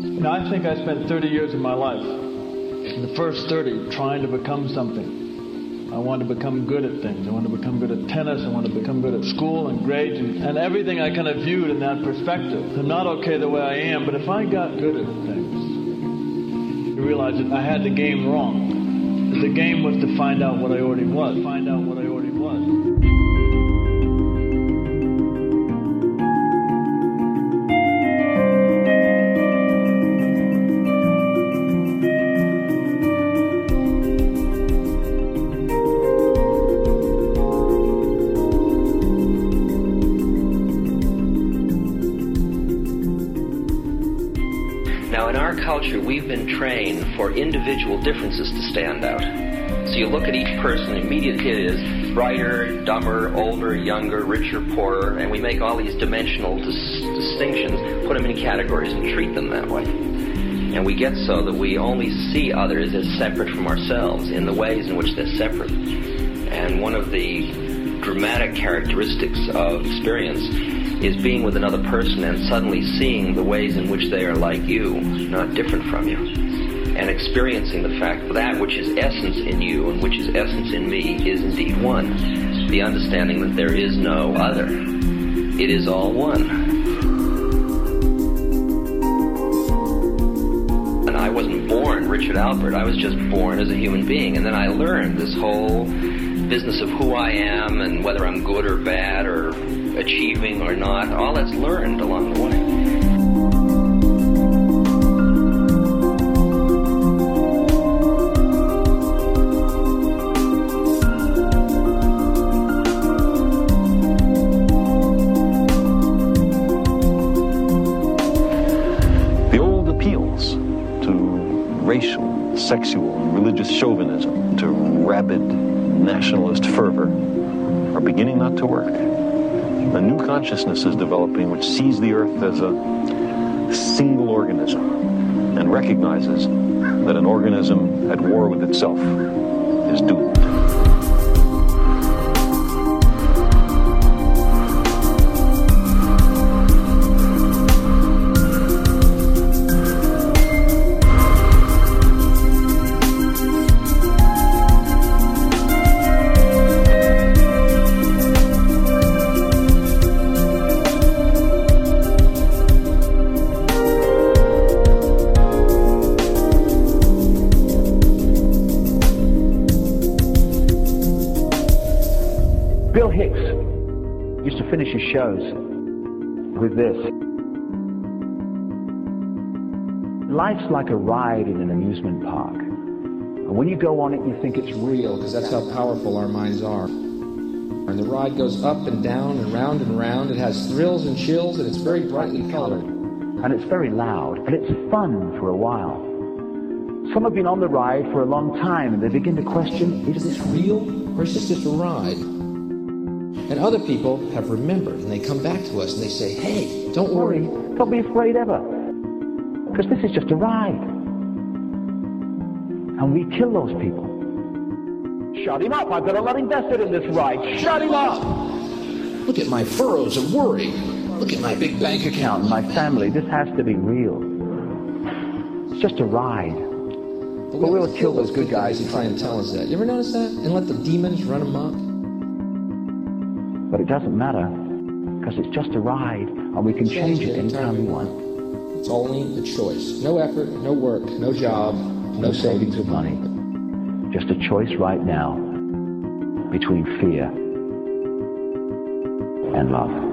You know, I think I spent 30 years of my life, in the first 30, trying to become something. I wanted to become good at things. I wanted to become good at tennis. I wanted to become good at school and grades and everything I kind of viewed in that perspective. I'm not okay the way I am, but if I got good at things, you realize that I had the game wrong. The game was to find out what I already was. Find out what I already was. Now, in our culture, we've been trained for individual differences to stand out. So you look at each person, immediately it is brighter, dumber, older, younger, richer, poorer, and we make all these dimensional distinctions, put them in categories and treat them that way. And we get so that we only see others as separate from ourselves in the ways in which they're separate. And one of the dramatic characteristics of experience is being with another person and suddenly seeing the ways in which they are like you, not different from you. And experiencing the fact that that which is essence in you and which is essence in me is indeed one. The understanding that there is no other. It is all one. And I wasn't born Richard Alpert. I was just born as a human being. And then I learned this whole business of who I am and whether I'm good or bad or achieving or not. All that's learned along the way. Racial, sexual, and religious chauvinism, to rabid nationalist fervor, are beginning not to work. A new consciousness is developing which sees the earth as a single organism and recognizes that an organism at war with itself is doomed. Finish his shows with this. Life's like a ride in an amusement park. And when you go on it, you think it's real. Because that's how powerful our minds are. And the ride goes up and down and round and round. It has thrills and chills, and it's very brightly colored. And it's very loud, and it's fun for a while. Some have been on the ride for a long time, and they begin to question, is this real, or is this just a ride? And other people have remembered, and they come back to us and they say, hey, don't worry. Don't be afraid ever. Because this is just a ride. And we kill those people. Shut him up. I've got a lot invested in this ride. Shut him up. Look at my furrows of worry. Look at my big bank account. My family. This has to be real. It's just a ride. But we'll kill those good guys who try and tell us that. You ever notice that? And let the demons run amok? But it doesn't matter, because it's just a ride, and we can change it anytime we want. It's only a choice. No effort, no work, no job, no savings of money. Just a choice right now between fear and love.